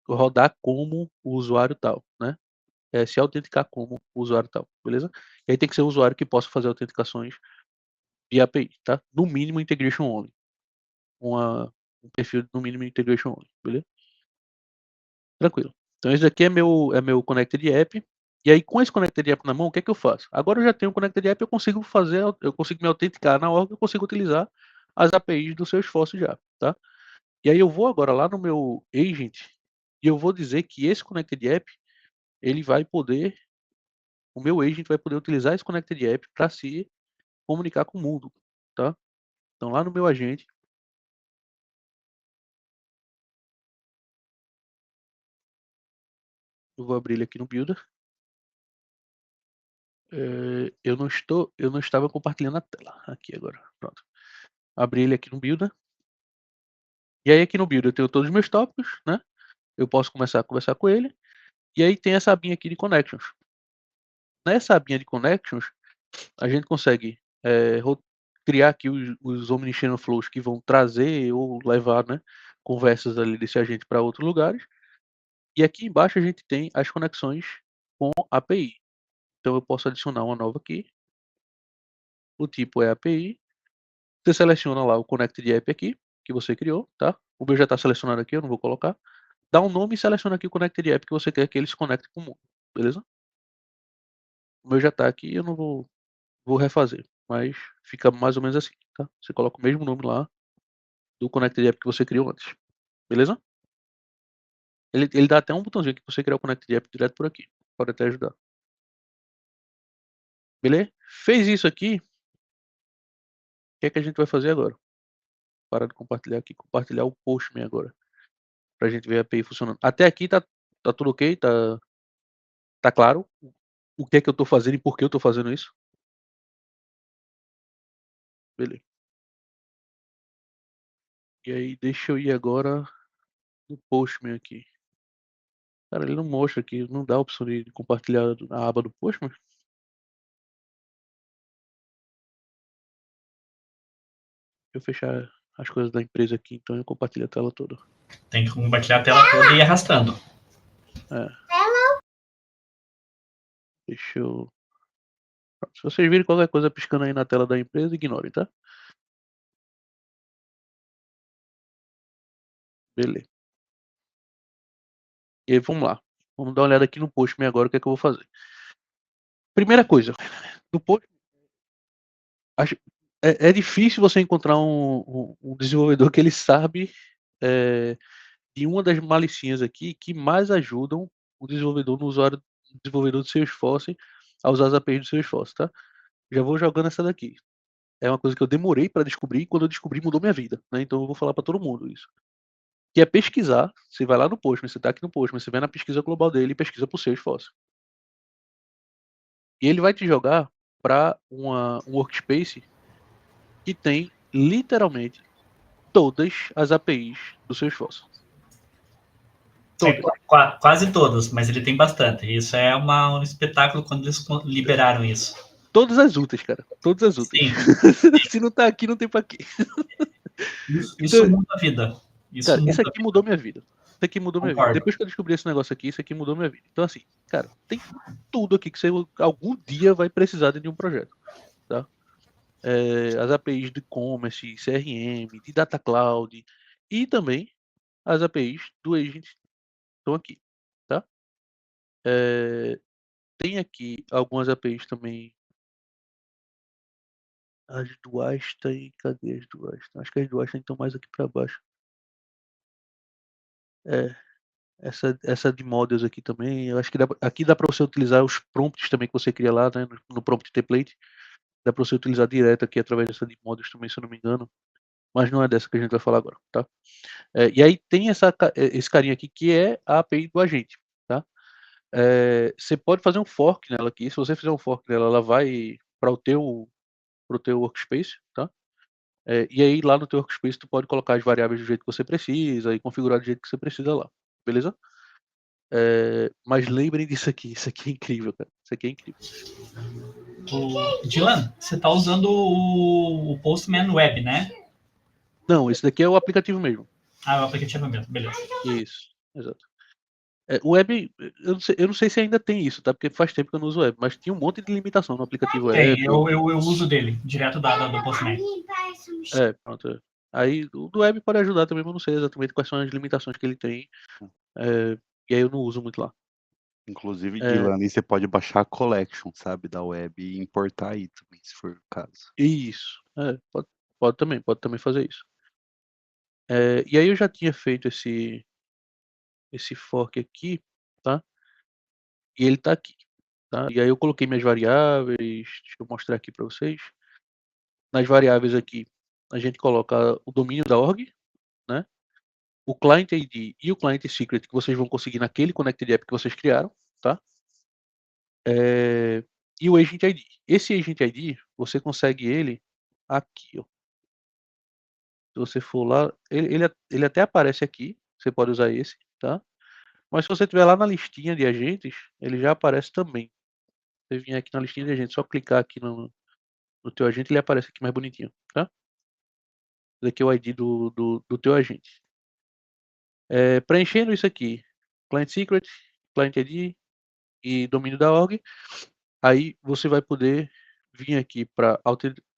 rodar como o usuário tal, né? É se autenticar como o usuário tal, beleza? E aí tem que ser um usuário que possa fazer autenticações via API, tá? No mínimo integration only. Um perfil no mínimo integration only, beleza? Tranquilo. Então esse daqui é meu Connected App. E aí com esse Connected App na mão, o que é que eu faço? Agora eu já tenho o Connected App, eu consigo me autenticar na org, eu consigo utilizar as APIs do Salesforce já, tá? E aí eu vou agora lá no meu agent e eu vou dizer que esse Connected App, ele vai poder, o meu agent vai poder utilizar esse Connected App para se comunicar com o mundo, tá? Então lá no meu agente, eu vou abrir ele aqui no Builder. Eu não estava compartilhando a tela aqui agora, pronto. Abri ele aqui no Builder. E aí aqui no Builder eu tenho todos os meus tópicos, né? Eu posso começar a conversar com ele. E aí tem essa abinha aqui de Connections. Nessa abinha de Connections, a gente consegue criar aqui os Omnichannel Flows que vão trazer ou levar, né, conversas ali desse agente para outros lugares. E aqui embaixo a gente tem as conexões com API. Então eu posso adicionar uma nova aqui. O tipo é API. Você seleciona lá o Connected App aqui, que você criou, tá? O meu já está selecionado aqui, eu não vou colocar. Dá um nome e seleciona aqui o Connected App que você quer que ele se conecte com o mundo, beleza? O meu já está aqui, eu não vou refazer, mas fica mais ou menos assim, tá? Você coloca o mesmo nome lá do Connected App que você criou antes, beleza? Ele dá até um botãozinho que você criar o Connected App direto por aqui, pode até ajudar. Beleza? Fez isso aqui, o que é que a gente vai fazer agora? Parar de compartilhar aqui, compartilhar o Postman agora, pra gente ver a API funcionando. Até aqui tá tudo ok, tá claro o que é que eu estou fazendo e por que eu estou fazendo isso? Beleza. E aí, deixa eu ir agora no Postman aqui. Cara, ele não mostra aqui, não dá a opção de compartilhar a aba do Postman. Deixa eu fechar as coisas da empresa aqui, então eu compartilho a tela toda. Tem que compartilhar a tela toda e ir arrastando. Deixa eu... Se vocês virem qualquer coisa piscando aí na tela da empresa, ignorem, tá? Beleza. E aí, vamos lá. Vamos dar uma olhada aqui no Postman agora, o que é que eu vou fazer. Primeira coisa, no Postman, é difícil você encontrar um desenvolvedor que ele sabe de uma das malicinhas aqui que mais ajudam o desenvolvedor no usuário, o desenvolvedor do Salesforce a usar as APIs do Salesforce, tá? Já vou jogando essa daqui. É uma coisa que eu demorei para descobrir e quando eu descobri mudou minha vida, né? Então eu vou falar para todo mundo isso. Que é pesquisar, você vai lá no Postman, você tá aqui no Postman, você vai na pesquisa global dele e pesquisa por Salesforce. E ele vai te jogar para um workspace que tem literalmente todas as APIs do Salesforce. Quase todas, mas ele tem bastante. Isso é um espetáculo quando eles liberaram isso. Todas as úteis, cara. Todas as úteis. Se não tá aqui, não tem pra quê. Isso muda a vida. Isso aqui mudou minha vida. Isso aqui mudou minha vida. Depois que eu descobri esse negócio aqui, isso aqui mudou minha vida. Então, assim, cara, tem tudo aqui que você algum dia vai precisar de um projeto. Tá? As APIs de e-commerce, CRM, de Data Cloud e também as APIs do Agent estão aqui. Tá? Tem aqui algumas APIs também. As do Einstein, cadê as do Einstein? Acho que as do Einstein estão mais aqui para baixo. Essa de models aqui também, eu acho que aqui dá para você utilizar os prompts também que você cria lá, né, no prompt template. Dá para você utilizar direto aqui através dessa de models também, se eu não me engano. Mas não é dessa que a gente vai falar agora, tá? E aí tem esse carinha aqui que é a API do agente, tá? Você pode fazer um fork nela aqui. Se você fizer um fork nela, ela vai para o teu workspace, tá? E aí lá no teu workspace tu pode colocar as variáveis do jeito que você precisa e configurar do jeito que você precisa lá, beleza? Mas lembrem disso aqui, isso aqui é incrível, cara. Isso aqui é incrível. Dylan, você tá usando o Postman Web, né? Não, esse daqui é o aplicativo mesmo. Ah, é o aplicativo mesmo, beleza. Isso, exato. O web, eu não sei se ainda tem isso, tá? Porque faz tempo que eu não uso web, mas tinha um monte de limitação no aplicativo web. Tem, eu uso dele, direto do Postman. Pronto. Aí o do web pode ajudar também, mas eu não sei exatamente quais são as limitações que ele tem. E aí eu não uso muito lá. Inclusive, Dylan, você pode baixar a collection, sabe, da web e importar aí também, se for o caso. Isso. Pode também fazer isso. E aí eu já tinha feito esse fork aqui, tá? E ele tá aqui, tá? E aí eu coloquei minhas variáveis, deixa eu mostrar aqui para vocês. Nas variáveis aqui, a gente coloca o domínio da org, né? O client ID e o client secret que vocês vão conseguir naquele connected app que vocês criaram, tá? E o agent ID. Esse agent ID, você consegue ele aqui, ó. Se você for lá, ele até aparece aqui, você pode usar esse, tá? Mas se você estiver lá na listinha de agentes, ele já aparece também. Você vier aqui na listinha de agentes, só clicar aqui no teu agente, ele aparece aqui mais bonitinho, tá? Esse aqui é o ID do teu agente. Preenchendo isso aqui, Client Secret, Client ID e domínio da org, aí você vai poder vir aqui para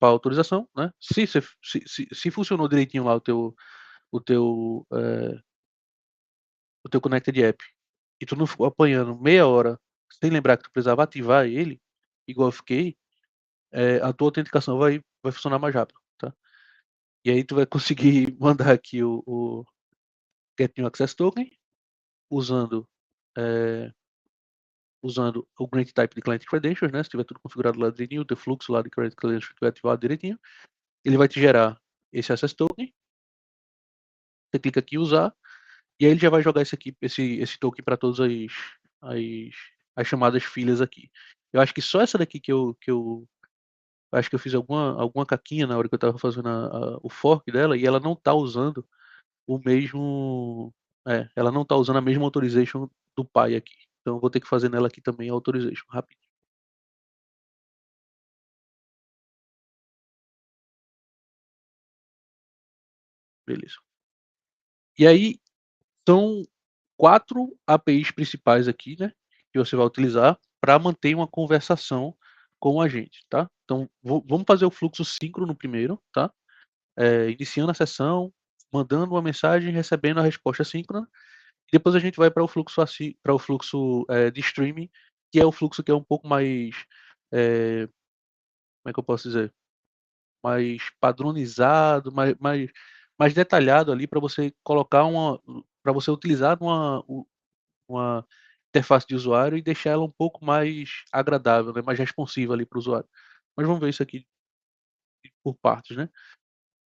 autorização, né? Se funcionou direitinho lá o teu Connected App e tu não ficou apanhando meia hora sem lembrar que tu precisava ativar ele, igual eu fiquei, a tua autenticação vai funcionar mais rápido, tá? E aí tu vai conseguir mandar aqui o Get New Access Token usando o Grant Type de Client Credentials, né? Se tiver tudo configurado lá direitinho, o teu fluxo lá de Client Credentials estiver ativado direitinho, ele vai te gerar esse Access Token. Você clica aqui em usar, e aí ele já vai jogar esse token para todas as chamadas filhas aqui. Eu acho que só essa daqui que eu acho que eu fiz alguma caquinha na hora que eu estava fazendo o fork dela, e ela não está usando o mesmo. Ela não está usando a mesma authorization do pai aqui. Então eu vou ter que fazer nela aqui também a authorization, rapidinho. Beleza. E aí, são 4 APIs principais aqui, né? Que você vai utilizar. para manter uma conversação com a gente, tá? Então, vamos fazer o fluxo síncrono primeiro, tá? Iniciando a sessão, mandando uma mensagem, recebendo a resposta síncrona, e depois a gente vai para o fluxo de streaming, que é o fluxo que é um pouco mais, como é que eu posso dizer? Mais padronizado, mais detalhado ali para você colocar para você utilizar uma interface de usuário e deixar ela um pouco mais agradável, né, mais responsiva ali para o usuário. Mas vamos ver isso aqui por partes, né?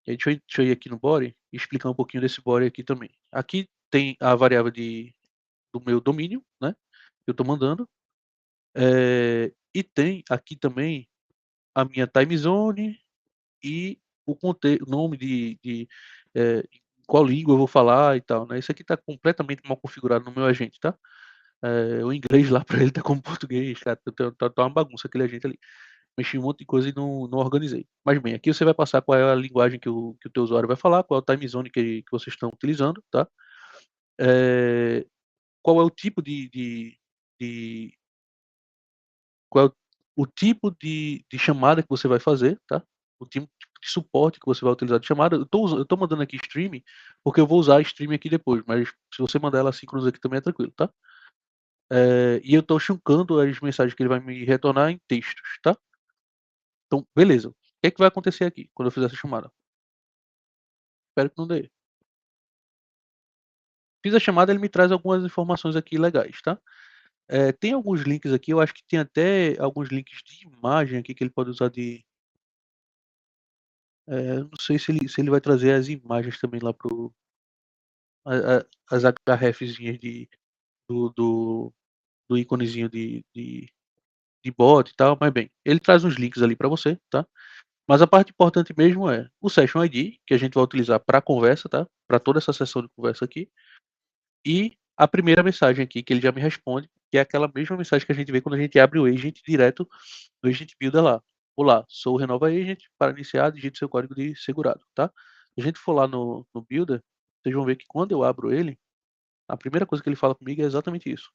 E aí deixa eu ir aqui no body e explicar um pouquinho desse body aqui também. Aqui tem a variável do meu domínio, né? Que eu estou mandando. E tem aqui também a minha time zone e o nome qual língua eu vou falar e tal, né? Isso aqui está completamente mal configurado no meu agente, tá? O inglês lá para ele tá como português, cara, tá uma bagunça aquele agente ali. Mexi um monte de coisa e não organizei. Mas bem, aqui você vai passar qual é a linguagem que o teu usuário vai falar, qual é o time zone que vocês estão utilizando, tá? Qual é o tipo de qual é o tipo de chamada que você vai fazer, tá? O tipo de suporte que você vai utilizar de chamada. Eu tô mandando aqui streaming, porque eu vou usar streaming aqui depois, mas se você mandar ela síncronos aqui também é tranquilo, tá? E eu tô chuncando as mensagens que ele vai me retornar em textos, tá? Então, beleza. O que é que vai acontecer aqui quando eu fizer essa chamada? Espero que não dê. Fiz a chamada, ele me traz algumas informações aqui legais, tá? Tem alguns links aqui, eu acho que tem até alguns links de imagem aqui que ele pode usar de. Não sei se ele vai trazer as imagens também lá pro. As HRFzinhas do íconezinho de bot e tal, mas bem, ele traz uns links ali para você, tá? Mas a parte importante mesmo é o Session ID, que a gente vai utilizar para a conversa, tá? Para toda essa sessão de conversa aqui. E a primeira mensagem aqui que ele já me responde, que é aquela mesma mensagem que a gente vê quando a gente abre o agent direto do Agent Builder lá. Olá, sou o Renova Agent, para iniciar, digite seu código de segurado, tá? Se a gente for lá no Builder, vocês vão ver que quando eu abro ele, a primeira coisa que ele fala comigo é exatamente isso.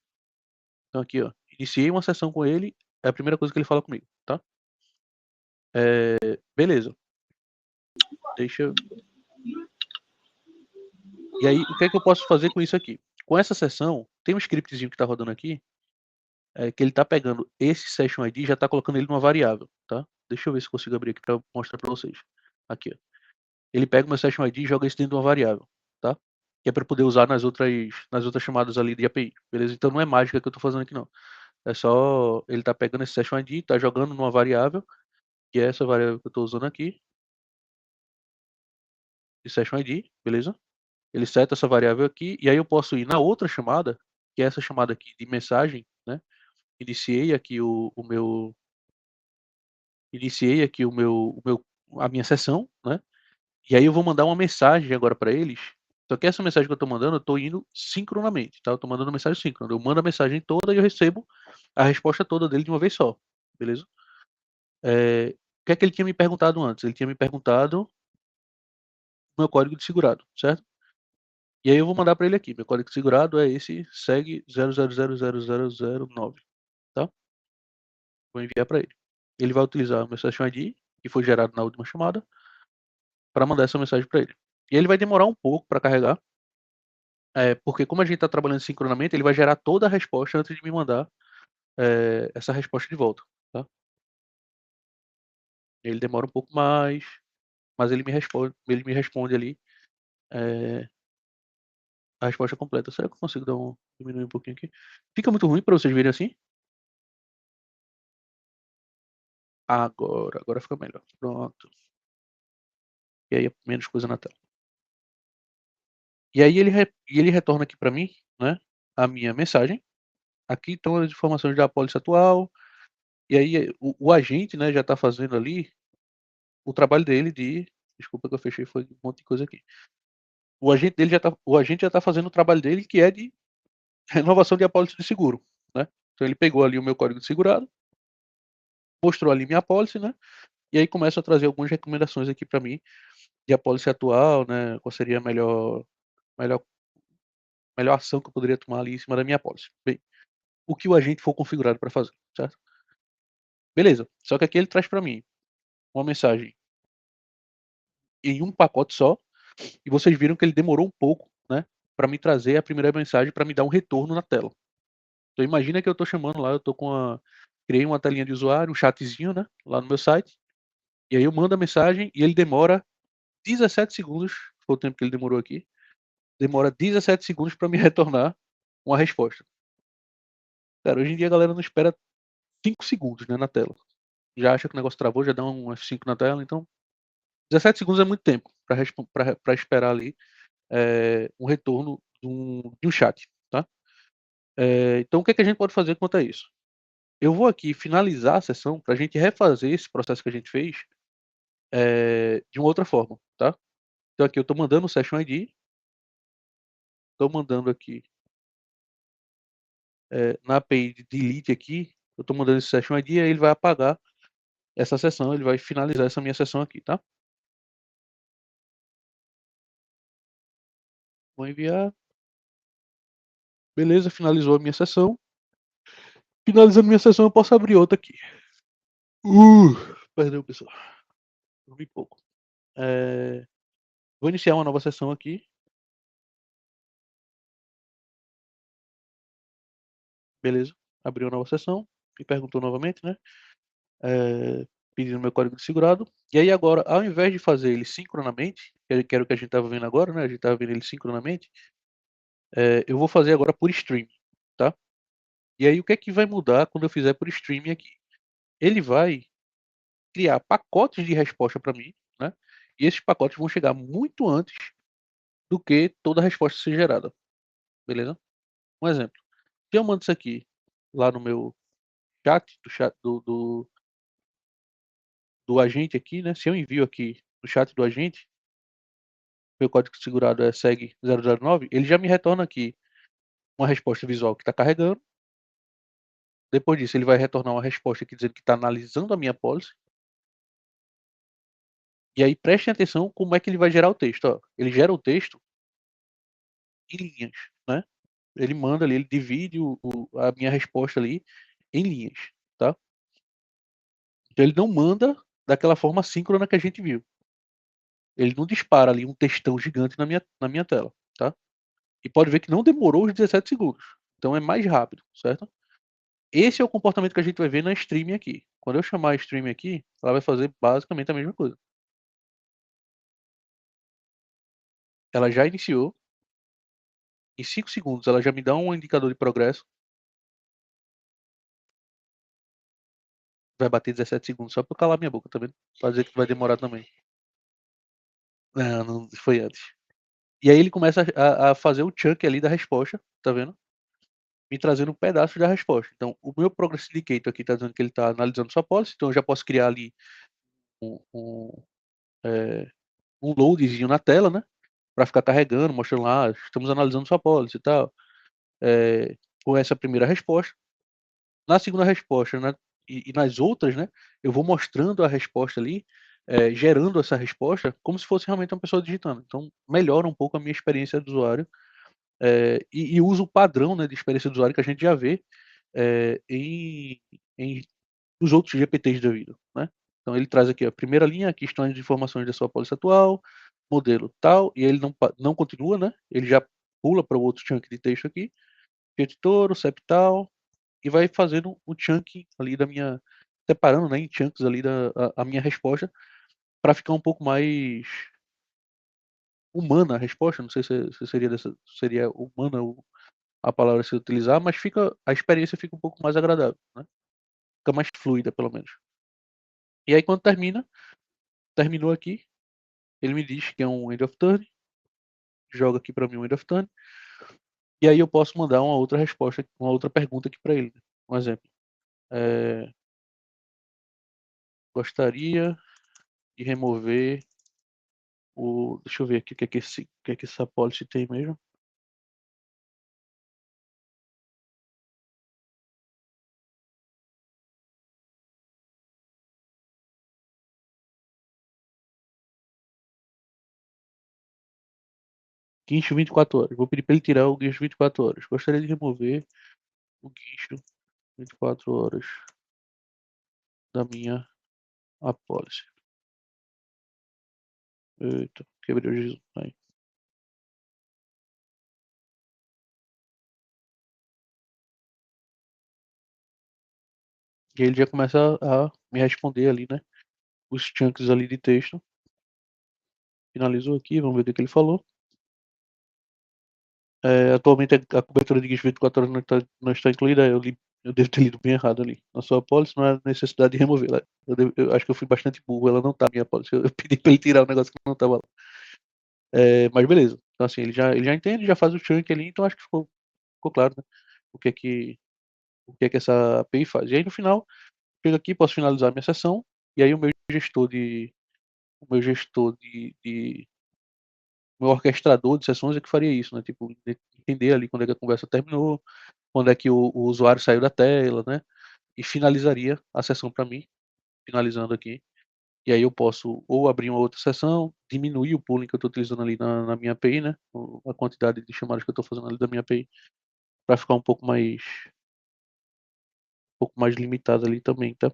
Então aqui, ó, iniciei uma sessão com ele, é a primeira coisa que ele fala comigo, tá? Beleza. Deixa eu... E aí, o que é que eu posso fazer com isso aqui? Com essa sessão, tem um scriptzinho que está rodando aqui, que ele está pegando esse Session ID e já está colocando ele numa variável, tá? Deixa eu ver se consigo abrir aqui para mostrar para vocês. Aqui, ó. Ele pega o meu Session ID e joga isso dentro de uma variável, tá? Que é para poder usar nas outras chamadas ali de API, beleza? Então não é mágica que eu estou fazendo aqui não. É só ele tá pegando esse Session ID, tá jogando numa variável, que é essa variável que eu estou usando aqui, de Session ID, beleza? Ele seta essa variável aqui, e aí eu posso ir na outra chamada, que é essa chamada aqui de mensagem, né? Iniciei aqui a minha sessão, né? E aí eu vou mandar uma mensagem agora para eles. Só que essa mensagem que eu estou mandando, eu estou indo sincronamente, tá? Eu estou mandando mensagem síncrona. Eu mando a mensagem toda e eu recebo a resposta toda dele de uma vez só, beleza? O que é que ele tinha me perguntado antes? Ele tinha me perguntado o meu código de segurado, certo? E aí eu vou mandar para ele aqui. Meu código de segurado é esse seg 0000009, tá? Vou enviar para ele. Ele vai utilizar o meu session ID, que foi gerado na última chamada, para mandar essa mensagem para ele. E ele vai demorar um pouco para carregar, porque como a gente está trabalhando sincronamente, ele vai gerar toda a resposta antes de me mandar essa resposta de volta, tá? Ele demora um pouco mais, mas ele me responde ali a resposta completa. Será que eu consigo diminuir um pouquinho aqui? Fica muito ruim para vocês verem assim? Agora fica melhor. Pronto. E aí é menos coisa na tela. E aí ele retorna aqui para mim, né, a minha mensagem. Aqui estão as informações da apólice atual. E aí o agente, né, já está fazendo ali o trabalho dele de... Desculpa que eu fechei, foi um monte de coisa aqui. O agente já tá fazendo o trabalho dele, que é de renovação de apólice de seguro, né? Então ele pegou ali o meu código de segurado, mostrou ali minha apólice, né? E aí começa a trazer algumas recomendações aqui para mim de apólice atual, né? Qual seria a melhor ação que eu poderia tomar ali em cima da minha apólice. Bem, o que o agente for configurado para fazer, certo? Beleza. Só que aqui ele traz para mim uma mensagem em um pacote só, e vocês viram que ele demorou um pouco, né, para me trazer a primeira mensagem para me dar um retorno na tela. Então imagina que eu estou chamando lá, eu tô com criei uma telinha de usuário, um chatzinho, né, lá no meu site, e aí eu mando a mensagem e ele demora 17 segundos, foi o tempo que ele demorou aqui, demora 17 segundos para me retornar uma resposta. Cara, hoje em dia a galera não espera 5 segundos, né, na tela. Já acha que o negócio travou, já dá um F5 na tela, então 17 segundos é muito tempo para esperar ali um retorno de um chat, tá? Então o que é que a gente pode fazer quanto a isso? Eu vou aqui finalizar a sessão para a gente refazer esse processo que a gente fez de uma outra forma, tá? Então aqui eu estou mandando o Session ID, estou mandando aqui na API de delete aqui, eu estou mandando esse Session ID, aí ele vai apagar essa sessão, ele vai finalizar essa minha sessão aqui, tá? Vou enviar. Beleza, finalizou a minha sessão. Finalizando minha sessão, eu posso abrir outra aqui. Perdão, pessoal. Dormi pouco. Vou iniciar uma nova sessão aqui. Beleza. Abriu uma nova sessão. Me perguntou novamente, né? Pedindo meu código de segurado. E aí agora, ao invés de fazer ele sincronamente, que era o que a gente estava vendo agora, né? A gente estava vendo ele sincronamente. Eu vou fazer agora por stream, tá? E aí o que é que vai mudar quando eu fizer por stream aqui? Ele vai criar pacotes de resposta para mim, né? E esses pacotes vão chegar muito antes do que toda a resposta ser gerada, beleza? Um exemplo. Se eu mando isso aqui lá no meu chat do agente aqui, né? Se eu envio aqui no chat do agente, meu código segurado é seg009, ele já me retorna aqui uma resposta visual que está carregando. Depois disso, ele vai retornar uma resposta aqui dizendo que está analisando a minha policy. E aí prestem atenção como é que ele vai gerar o texto. Ó. Ele gera o texto em linhas, né? Ele manda ali, ele divide a minha resposta ali em linhas, tá? Então ele não manda daquela forma síncrona que a gente viu. Ele não dispara ali um textão gigante na minha tela, tá? E pode ver que não demorou os 17 segundos. Então é mais rápido, certo? Esse é o comportamento que a gente vai ver na stream aqui. Quando eu chamar a stream aqui, ela vai fazer basicamente a mesma coisa. Ela já iniciou. Em 5 segundos ela já me dá um indicador de progresso. Vai bater 17 segundos só pra eu calar minha boca, tá vendo? Pra dizer que vai demorar também. Não foi antes. E aí ele começa a fazer o chunk ali da resposta, tá vendo? Me trazendo um pedaço da resposta. Então, o meu Progress Indicator aqui está dizendo que ele está analisando sua policy, então eu já posso criar ali um, um, um loadzinho na tela, né? Para ficar carregando, mostrando lá, estamos analisando sua policy e tal. Com essa primeira resposta. Na segunda resposta, né? E nas outras, né? Eu vou mostrando a resposta ali, gerando essa resposta como se fosse realmente uma pessoa digitando. Então, melhora um pouco a minha experiência do usuário e uso o padrão, né, de experiência do usuário que a gente já vê em os outros GPTs da vida, né? Então ele traz aqui a primeira linha, aqui estão as informações da sua pólice atual, modelo tal, e ele não continua, né? Ele já pula para o outro chunk de texto aqui, editor, CEP tal, e vai fazendo o chunk ali da minha, separando, né, em chunks ali a minha resposta, para ficar um pouco mais humana a resposta, não sei se seria humana a palavra a se utilizar, mas a experiência fica um pouco mais agradável, né? Fica mais fluida, pelo menos. E aí quando terminou aqui, ele me diz que é um end of turn, joga aqui para mim um end of turn, e aí eu posso mandar uma outra resposta, uma outra pergunta aqui para ele. Um exemplo. Gostaria de remover deixa eu ver aqui o que é que essa policy tem mesmo. Guincho 24 horas. Vou pedir para ele tirar o guincho 24 horas. Gostaria de remover o guincho 24 horas da minha apólice. Eita, quebrei o Jesus. Aí. E ele já começa a me responder ali, né? Os chunks ali de texto. Finalizou aqui, vamos ver o que ele falou. Atualmente a cobertura de guincho 24 horas não está incluída. Eu devo ter lido bem errado ali. Na sua apólice não há necessidade de removê-la. Eu acho que eu fui bastante burro. Ela não está na minha apólice. Eu pedi para ele tirar o negócio que não estava lá. Mas beleza. Então assim, ele já entende, já faz o chunk ali. Então acho que ficou claro, né? O que é que essa API faz. E aí no final, chego aqui, posso finalizar a minha sessão. E aí o meu gestor meu orquestrador de sessões é que faria isso, né? Tipo, entender ali quando é que a conversa terminou, quando é que o usuário saiu da tela, né? E finalizaria a sessão para mim, finalizando aqui. E aí eu posso ou abrir uma outra sessão, diminuir o pooling que eu estou utilizando ali na minha API, né? A quantidade de chamadas que eu estou fazendo ali da minha API, para ficar um pouco mais limitado ali também, tá?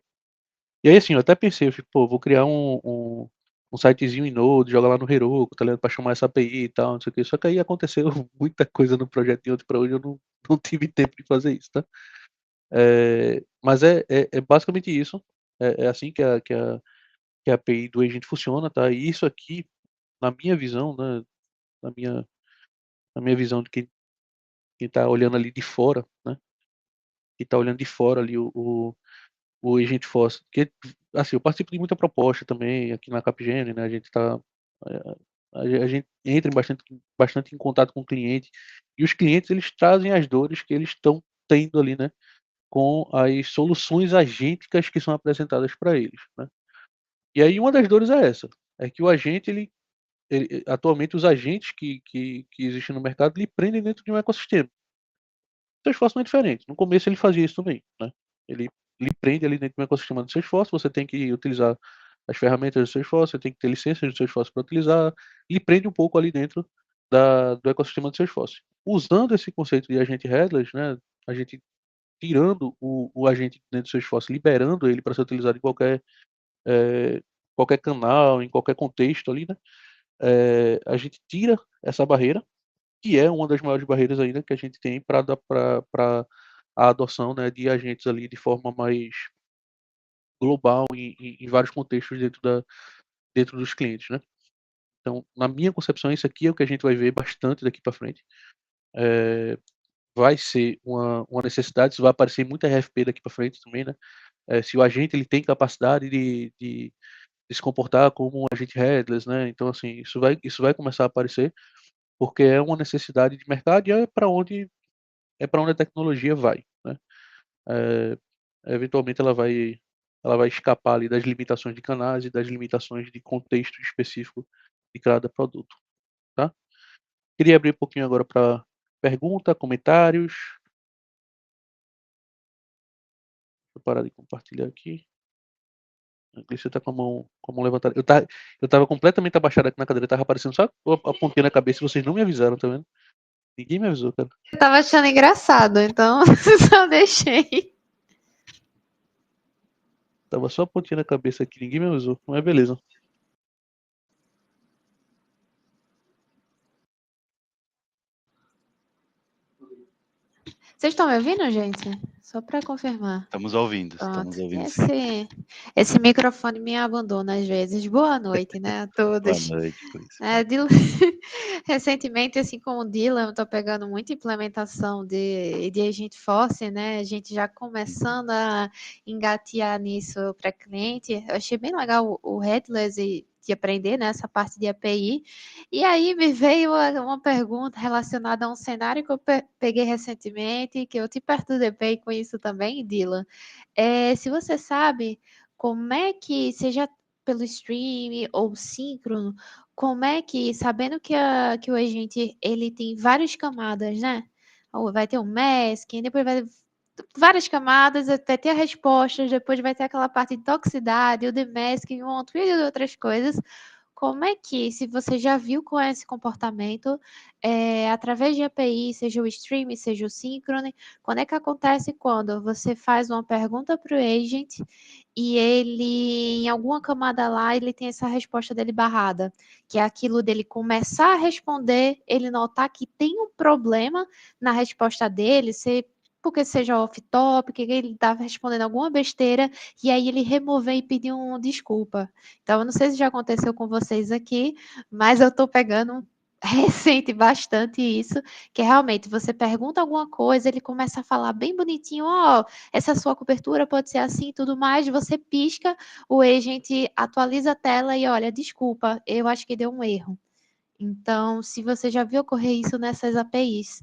E aí assim, eu até pensei, eu fico, pô, vou criar um sitezinho em Node, jogar lá no Heroku, tá ligado? Pra chamar essa API e tal, não sei o que. Só que aí aconteceu muita coisa no projeto de ontem pra hoje, eu não tive tempo de fazer isso, tá? Mas é basicamente isso. É assim que a API do agent funciona, tá? E isso aqui, na minha visão, né? Na minha, na minha visão de quem tá olhando ali de fora, né? Quem tá olhando de fora ali o Agent Force, que assim, eu participo de muita proposta também aqui na Capgemini, né? A gente tá a gente entra bastante em contato com o cliente e os clientes eles trazem as dores que eles estão tendo ali, né? Com as soluções agênticas que são apresentadas para eles, né? E aí uma das dores é essa, é que o agente atualmente os agentes que existem no mercado lhe prendem dentro de um ecossistema. O Salesforce não é diferente. No começo ele fazia isso também, né? Ele prende ali dentro do ecossistema do Salesforce, você tem que utilizar as ferramentas do Salesforce, você tem que ter licença do Salesforce para utilizar, e prende um pouco ali dentro do ecossistema do Salesforce. Usando esse conceito de agente headless, né? A gente tirando o agente dentro do Salesforce, liberando ele para ser utilizado em qualquer canal, em qualquer contexto ali, né? A gente tira essa barreira, que é uma das maiores barreiras ainda que a gente tem para a adoção, né, de agentes ali de forma mais global em vários contextos dentro dos clientes, né? Então, na minha concepção, isso aqui é o que a gente vai ver bastante daqui para frente. Vai ser uma necessidade, isso vai aparecer em muita RFP daqui para frente também, né? Se o agente ele tem capacidade de se comportar como um agente headless, né? Então, assim, isso vai começar a aparecer porque é uma necessidade de mercado e é para onde a tecnologia vai, né? É, eventualmente ela vai escapar ali das limitações de canais e das limitações de contexto específico de cada produto, tá? Queria abrir um pouquinho agora para pergunta, comentários. Vou parar de compartilhar aqui. Você está com a mão levantada. Eu tava completamente abaixado aqui na cadeira, tava aparecendo só a pontinha na cabeça e vocês não me avisaram, tá vendo? Ninguém me avisou, cara. Eu tava achando engraçado, então só deixei. Tava só a pontinha na cabeça aqui, ninguém me avisou. Mas beleza. Vocês estão me ouvindo, gente? Só para confirmar. Estamos ouvindo, Pronto. estamos ouvindo sim. Esse microfone me abandona às vezes. Boa noite, né, a Boa todos. noite, Luiz. Recentemente, assim como o Dylan, eu estou pegando muita implementação de Agent Force, né? A gente já começando a engatear nisso para cliente. Eu achei bem legal o Headless de aprender, né, essa parte de API. E aí me veio uma pergunta relacionada a um cenário que eu peguei recentemente, que eu te perturbei com isso também, Dylan. Se você sabe como é que, seja pelo stream ou síncrono, como é que, sabendo que o agente ele tem várias camadas, né? Ou vai ter um masking, depois vai várias camadas, vai ter respostas, depois vai ter aquela parte de toxicidade, o demasking, um monte de outras coisas. como é que, se você já viu com esse comportamento, através de API, seja o Stream, seja o Synchrony, quando é que acontece quando você faz uma pergunta para o agent e ele, em alguma camada lá, ele tem essa resposta dele barrada, que é aquilo dele começar a responder, ele notar que tem um problema na resposta dele, porque seja off-topic, que ele está respondendo alguma besteira, e aí ele remover e pedir desculpa. Então, eu não sei se já aconteceu com vocês aqui, mas eu estou pegando recente bastante isso, que realmente você pergunta alguma coisa, ele começa a falar bem bonitinho, essa sua cobertura pode ser assim e tudo mais, você pisca, o agent atualiza a tela e olha, desculpa, eu acho que deu um erro. Então, se você já viu ocorrer isso nessas APIs.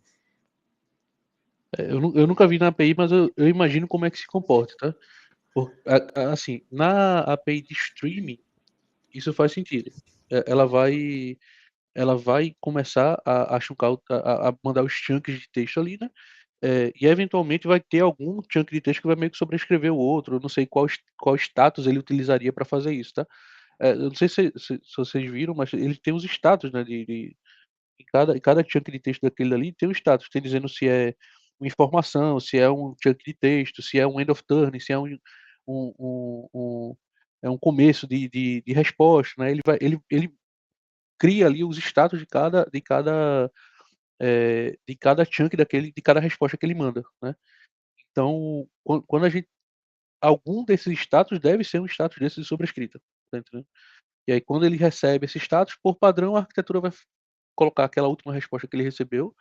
Eu nunca vi na API, mas eu imagino como é que se comporta, tá? Assim, na API de streaming, isso faz sentido. Ela vai começar a chuncar, a mandar os chunks de texto ali, né? E eventualmente vai ter algum chunk de texto que vai meio que sobrescrever o outro. Eu não sei qual status ele utilizaria para fazer isso, tá? Eu não sei se vocês viram, mas ele tem os status, né? Em cada chunk de texto daquele ali tem um status, tem dizendo se é uma informação, se é um chunk de texto, se é um end of turn, se é um, um, um- é um começo de resposta, né? Ele cria ali os status de cada chunk de cada resposta que ele manda, né? Então, quando a gente algum desses status deve ser um status desse de sobrescrita, tá entendendo? E aí quando ele recebe esse status, por padrão a arquitetura vai colocar aquela última resposta que ele recebeu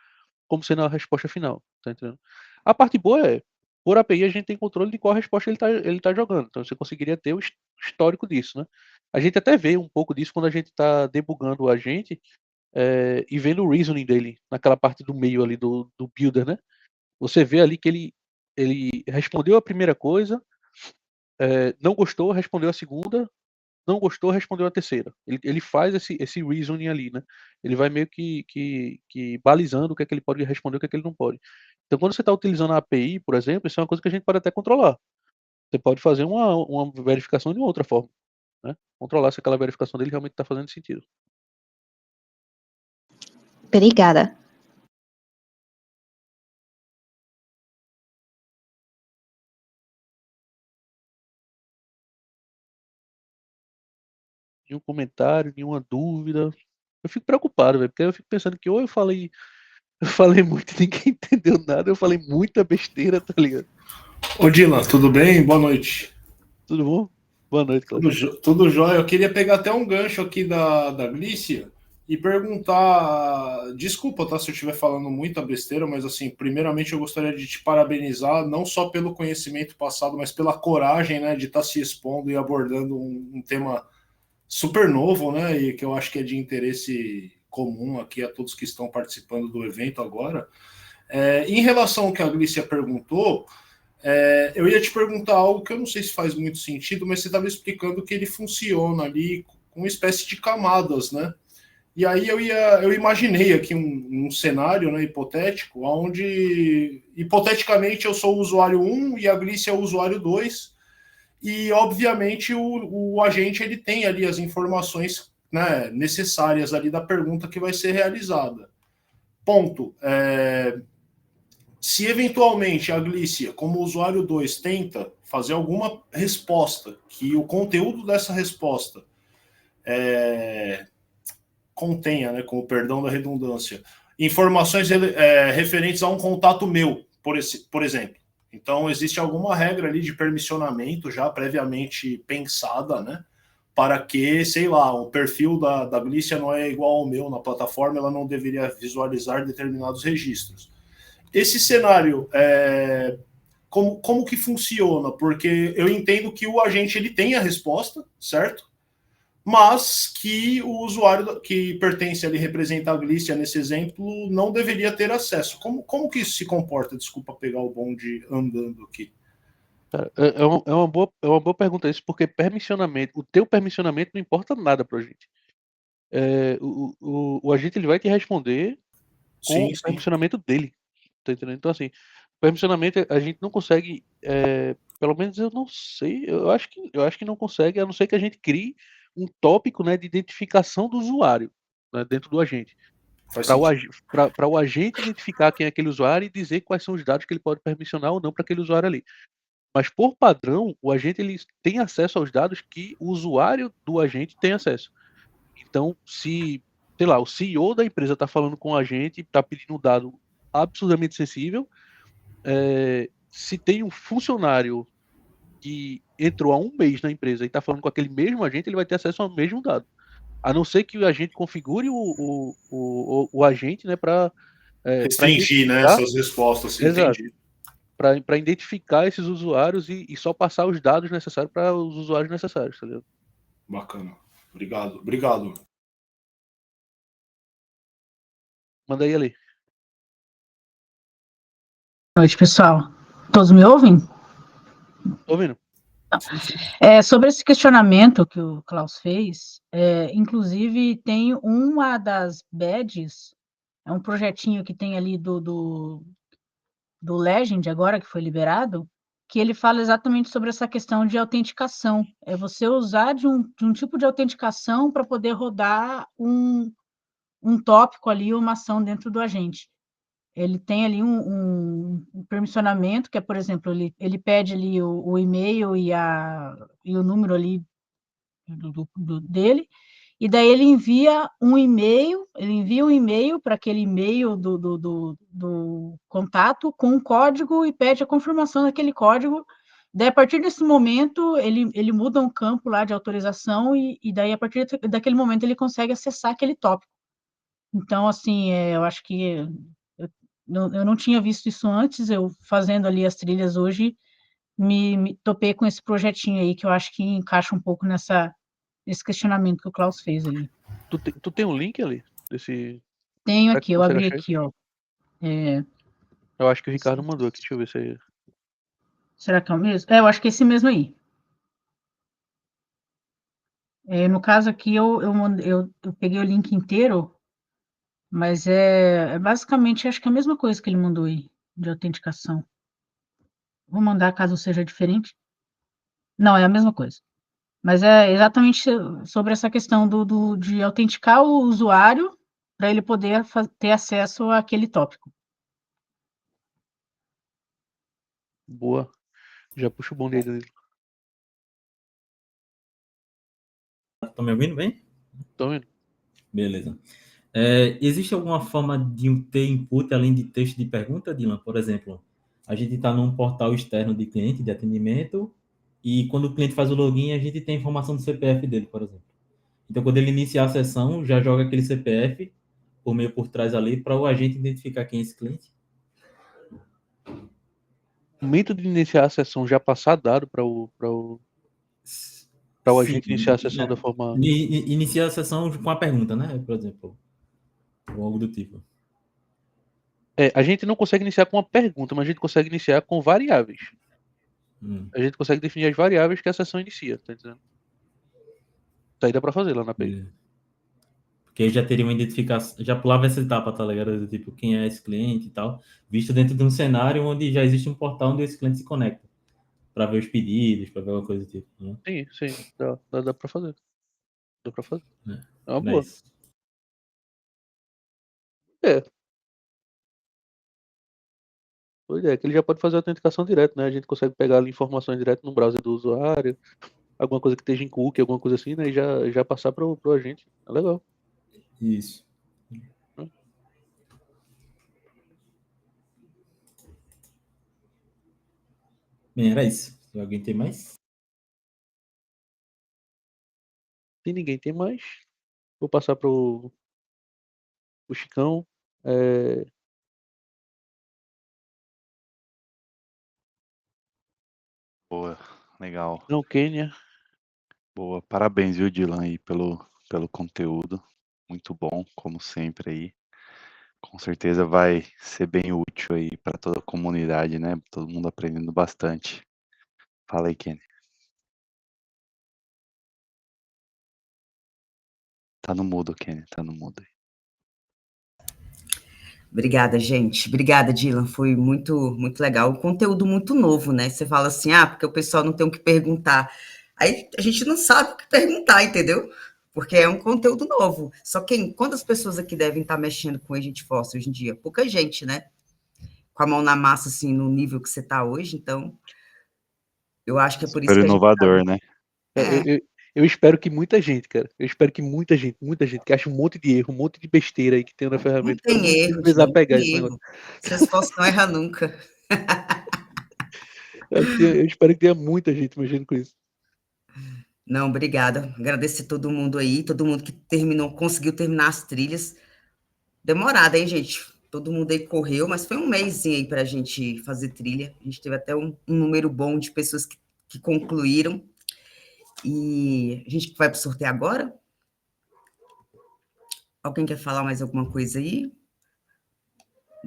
como sendo a resposta final, tá entendendo? A parte boa é, por API a gente tem controle de qual resposta ele tá jogando, então você conseguiria ter o histórico disso, né? A gente até vê um pouco disso quando a gente está debugando o agente e vendo o reasoning dele naquela parte do meio ali do builder, né? Você vê ali que ele respondeu a primeira coisa, não gostou, respondeu a segunda, não gostou, respondeu a terceira. Ele faz esse reasoning ali, né? Ele vai meio que balizando o que é que ele pode responder e o que é que ele não pode. Então, quando você está utilizando a API, por exemplo, isso é uma coisa que a gente pode até controlar. Você pode fazer uma verificação de uma outra forma, né? Controlar se aquela verificação dele realmente está fazendo sentido. Obrigada. Nenhum comentário, nenhuma dúvida. Eu fico preocupado, velho, porque eu fico pensando que ou eu falei muito e ninguém entendeu nada, eu falei muita besteira, tá ligado? Ô Dylan, tudo bem? Boa noite. Tudo bom? Boa noite, Cláudio. Tudo jóia. Eu queria pegar até um gancho aqui da Glícia e perguntar. Desculpa, tá, se eu estiver falando muita besteira, mas assim, primeiramente eu gostaria de te parabenizar, não só pelo conhecimento passado, mas pela coragem, né, de estar se expondo e abordando um tema super novo, né, e que eu acho que é de interesse comum aqui a todos que estão participando do evento agora. Em relação ao que a Glícia perguntou, eu ia te perguntar algo que eu não sei se faz muito sentido, mas você estava explicando que ele funciona ali com uma espécie de camadas, né? E aí eu imaginei aqui um cenário, né, hipotético, onde hipoteticamente eu sou o usuário 1 e a Glícia é o usuário 2, e obviamente o agente ele tem ali as informações, né, necessárias ali da pergunta que vai ser realizada. Ponto. Se eventualmente a Glícia, como usuário 2, tenta fazer alguma resposta, que o conteúdo dessa resposta contenha, né, com o perdão da redundância, informações referentes a um contato meu, por exemplo. Então, existe alguma regra ali de permissionamento já previamente pensada, né, para que, sei lá, o perfil da Glícia não é igual ao meu na plataforma, ela não deveria visualizar determinados registros. Esse cenário, como que funciona? Porque eu entendo que o agente ele tem a resposta, certo? Mas que o usuário que pertence ali, representa a Glícia nesse exemplo, não deveria ter acesso. Como que isso se comporta? Desculpa pegar o bonde andando aqui. É uma boa pergunta isso, porque o teu permissionamento não importa nada pra gente. O agente ele vai te responder com o permissionamento dele. Tá entendendo? Então, assim, permissionamento a gente não consegue, pelo menos eu não sei, eu acho que não consegue, a não ser que a gente crie um tópico, né, de identificação do usuário, né, dentro do agente. Faz Para sentido. o agente identificar quem é aquele usuário e dizer quais são os dados que ele pode permissionar ou não para aquele usuário ali. Mas, por padrão, o agente ele tem acesso aos dados que o usuário do agente tem acesso. Então, se, sei lá, o CEO da empresa está falando com o agente, está pedindo um dado absurdamente sensível, se tem um funcionário que entrou há um mês na empresa e está falando com aquele mesmo agente, ele vai ter acesso ao mesmo dado. A não ser que o agente configure o agente, né, para Restringir, né, essas respostas. Sim, Exato. entendi. Para identificar esses usuários e só passar os dados necessários para os usuários necessários, tá ligado? Bacana. Obrigado. Obrigado. Manda aí, Ali. Boa noite, pessoal. Todos me ouvem? Tô ouvindo? Sobre esse questionamento que o Klaus fez, inclusive tem uma das badges, é um projetinho que tem ali do Legend, agora que foi liberado, que ele fala exatamente sobre essa questão de autenticação. É você usar de um tipo de autenticação para poder rodar um tópico ali, uma ação dentro do agente. Ele tem ali um permissionamento, que é, por exemplo, ele pede ali o e-mail e o número ali dele, e daí ele envia um e-mail para aquele e-mail do contato com um código e pede a confirmação daquele código. Daí, a partir desse momento, ele muda um campo lá de autorização e daí, a partir daquele momento, ele consegue acessar aquele tópico. Então, assim, eu acho que eu não tinha visto isso antes, eu fazendo ali as trilhas hoje, me topei com esse projetinho aí, que eu acho que encaixa um pouco nesse questionamento que o Klaus fez ali. Tu tem um link ali? Tenho Será aqui, que eu consegue abri achar aqui, ó. Eu acho que o Ricardo mandou aqui, deixa eu ver se é. Será que é o mesmo? Eu acho que é esse mesmo aí. No caso aqui, eu peguei o link inteiro, mas basicamente, acho que é a mesma coisa que ele mandou aí, de autenticação. Vou mandar caso seja diferente. Não, é a mesma coisa. Mas é exatamente sobre essa questão de autenticar o usuário para ele poder ter acesso àquele tópico. Boa. Já puxa o bonde aí dele. Tá me ouvindo bem? Tô vendo. Beleza. Existe alguma forma de ter input além de texto de pergunta, Dylan? Por exemplo, a gente está num portal externo de cliente, de atendimento, e quando o cliente faz o login, a gente tem a informação do CPF dele, por exemplo. Então, quando ele iniciar a sessão, já joga aquele CPF por meio por trás ali para o agente identificar quem é esse cliente. No momento de iniciar a sessão, já passar dado para o agente iniciar a sessão da forma. Iniciar a sessão com a pergunta, né? Por exemplo. Ou algo do tipo. A gente não consegue iniciar com uma pergunta, mas a gente consegue iniciar com variáveis. A gente consegue definir as variáveis que a sessão inicia, tá entendendo? Isso aí dá pra fazer lá na API. Porque aí já teria uma identificação, já pulava essa etapa, tá ligado? Tipo, quem é esse cliente e tal, visto dentro de um cenário onde já existe um portal onde esse cliente se conecta, para ver os pedidos, para ver alguma coisa do tipo. Né? Sim, dá pra fazer. Dá pra fazer. É uma boa. Pois é, que ele já pode fazer a autenticação direto, né? A gente consegue pegar ali informações direto no browser do usuário, alguma coisa que esteja em cookie, alguma coisa assim, né? E já passar pro agente. É legal. Isso. Bem, era isso. Se alguém tem mais? Se ninguém tem mais, vou passar pro Chicão. Boa, legal. Não, Quênia. Boa, parabéns, viu, Dylan, aí pelo conteúdo. Muito bom, como sempre aí. Com certeza vai ser bem útil aí para toda a comunidade, né? Todo mundo aprendendo bastante. Fala aí, Kenny. Tá no mudo, Kenny, tá no mudo. Obrigada, gente. Obrigada, Dylan. Foi muito, muito legal. Um conteúdo muito novo, né? Você fala assim, porque o pessoal não tem o que perguntar. Aí a gente não sabe o que perguntar, entendeu? Porque é um conteúdo novo. Só que quantas pessoas aqui devem estar mexendo com Agent Force hoje em dia? Pouca gente, né? Com a mão na massa, assim, no nível que você está hoje. Então, eu acho que é por isso Super que a gente inovador, né? Eu espero que muita gente, cara. Eu espero que muita gente que ache um monte de erro, um monte de besteira aí que tem na não ferramenta. tem Todo mundo erro, precisa não pegar tem esse negócio. erro. Salesforce não erra nunca. Eu espero que tenha muita gente mexendo com isso. Não, obrigada. Agradecer todo mundo aí, todo mundo que conseguiu terminar as trilhas. Demorada, hein, gente? Todo mundo aí correu, mas foi um mêsinho aí para a gente fazer trilha. A gente teve até um número bom de pessoas que concluíram. E a gente vai para o sorteio agora? Alguém quer falar mais alguma coisa aí?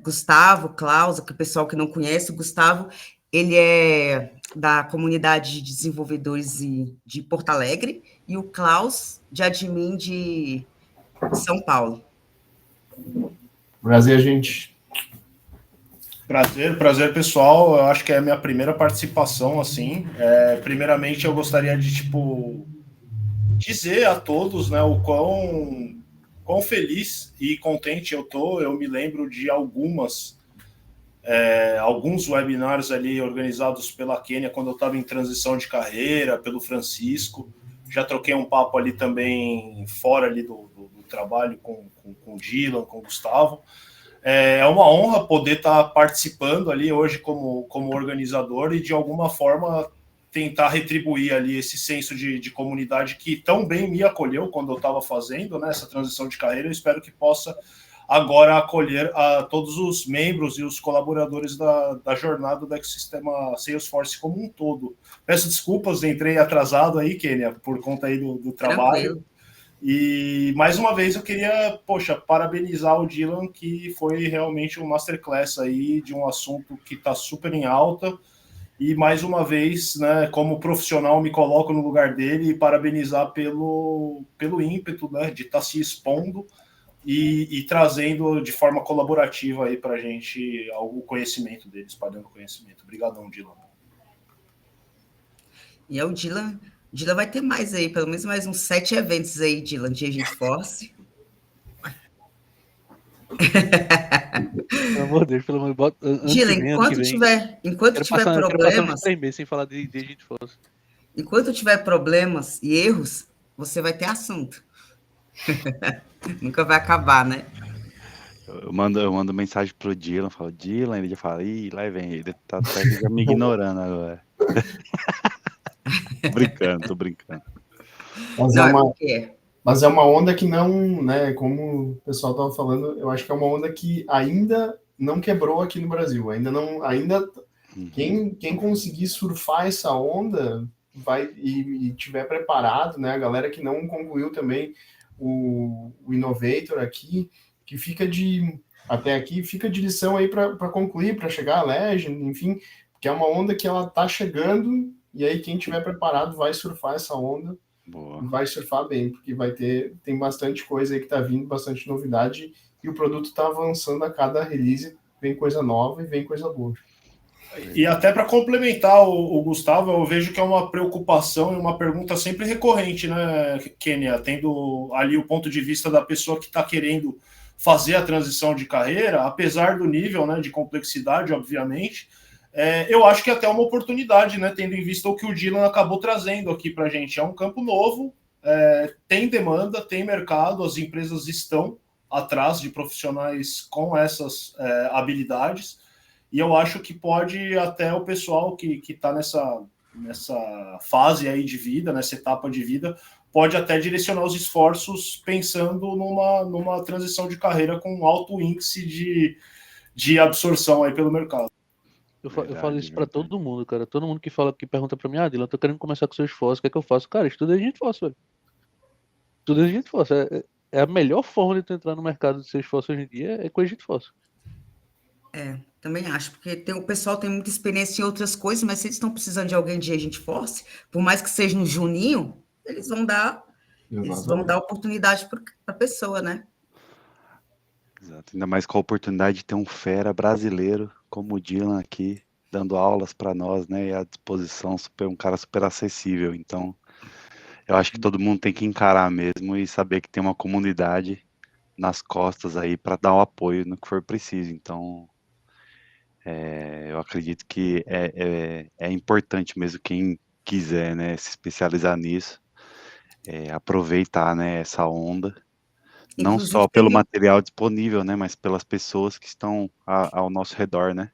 Gustavo, Klaus, que o pessoal que não conhece, o Gustavo, ele é da comunidade de desenvolvedores de Porto Alegre, e o Klaus, de admin de São Paulo. Prazer, gente. Prazer, pessoal. Eu acho que é a minha primeira participação, assim. Primeiramente, eu gostaria de, dizer a todos, né, o quão feliz e contente eu tô. Eu me lembro de alguns webinars ali organizados pela Kênia quando eu estava em transição de carreira, pelo Francisco. Já troquei um papo ali também fora ali do trabalho com o Dylan, com o Gustavo. É uma honra poder estar participando ali hoje como organizador e de alguma forma tentar retribuir ali esse senso de comunidade que tão bem me acolheu quando eu estava fazendo, né, essa transição de carreira. Eu espero que possa agora acolher a todos os membros e os colaboradores da jornada do ecossistema Salesforce como um todo. Peço desculpas, entrei atrasado aí, Kênia, por conta aí do trabalho. Tranquilo. E, mais uma vez, eu queria, parabenizar o Dylan, que foi realmente um masterclass aí de um assunto que está super em alta. E, mais uma vez, né, como profissional, me coloco no lugar dele e parabenizar pelo ímpeto, né, de estar se expondo e trazendo de forma colaborativa aí para a gente o conhecimento dele, espalhando o conhecimento. Obrigadão, Dylan. E é o Dylan vai ter mais aí, pelo menos mais uns 7 eventos aí, Dylan, de Agent Force. Pelo amor de Deus, pelo amor de Deus, bota Dylan, enquanto tiver Quero passar problemas, uns 3 meses sem falar de Agent Force. enquanto tiver problemas e erros, você vai ter assunto. Nunca vai acabar, né? Eu mando mensagem pro Dylan, falo, Dylan, ele já fala, ih, lá vem ele, tá já me ignorando agora. Tô brincando. Mas é uma onda que não, né, como o pessoal estava falando, eu acho que é uma onda que ainda não quebrou aqui no Brasil. Quem conseguir surfar essa onda vai e tiver preparado, né, a galera que não concluiu também o Innovator aqui, que fica até aqui fica de lição aí para concluir, para chegar à Legend, enfim, porque é uma onda que ela tá chegando. E aí, quem tiver preparado vai surfar essa onda. Boa. Vai surfar bem, porque tem bastante coisa aí que tá vindo, bastante novidade, e o produto tá avançando a cada release, vem coisa nova e vem coisa boa. E até para complementar o Gustavo, eu vejo que é uma preocupação e uma pergunta sempre recorrente, né, Kênia, tendo ali o ponto de vista da pessoa que está querendo fazer a transição de carreira, apesar do nível, né, de complexidade, obviamente. Eu acho que é até uma oportunidade, né, tendo em vista o que o Dylan acabou trazendo aqui para a gente. É um campo novo, tem demanda, tem mercado, as empresas estão atrás de profissionais com essas habilidades, e eu acho que pode até o pessoal que está nessa fase aí de vida, nessa etapa de vida, pode até direcionar os esforços pensando numa transição de carreira com alto índice de absorção aí pelo mercado. Eu falo isso pra todo mundo, cara. Todo mundo que pergunta pra mim, Dylan, eu tô querendo começar com seus esforços, o que é que eu faço? Cara, estuda Agent Force, velho. Estuda Agent Force. É a melhor forma de tu entrar no mercado de seus esforços hoje em dia, é com Agent Force. Também acho, porque o pessoal tem muita experiência em outras coisas, mas se eles estão precisando de alguém de Agent Force, por mais que seja no Juninho, eles vão dar oportunidade para a pessoa, né? Exato, ainda mais com a oportunidade de ter um fera brasileiro como o Dylan aqui, dando aulas para nós, né, e à disposição, um cara super acessível. Então, eu acho que todo mundo tem que encarar mesmo e saber que tem uma comunidade nas costas aí para dar o apoio no que for preciso. Então, eu acredito que é importante mesmo quem quiser, né, se especializar nisso, aproveitar, né, essa onda, não Inclusive, só pelo teve, material disponível, né, mas pelas pessoas que estão ao nosso redor, né?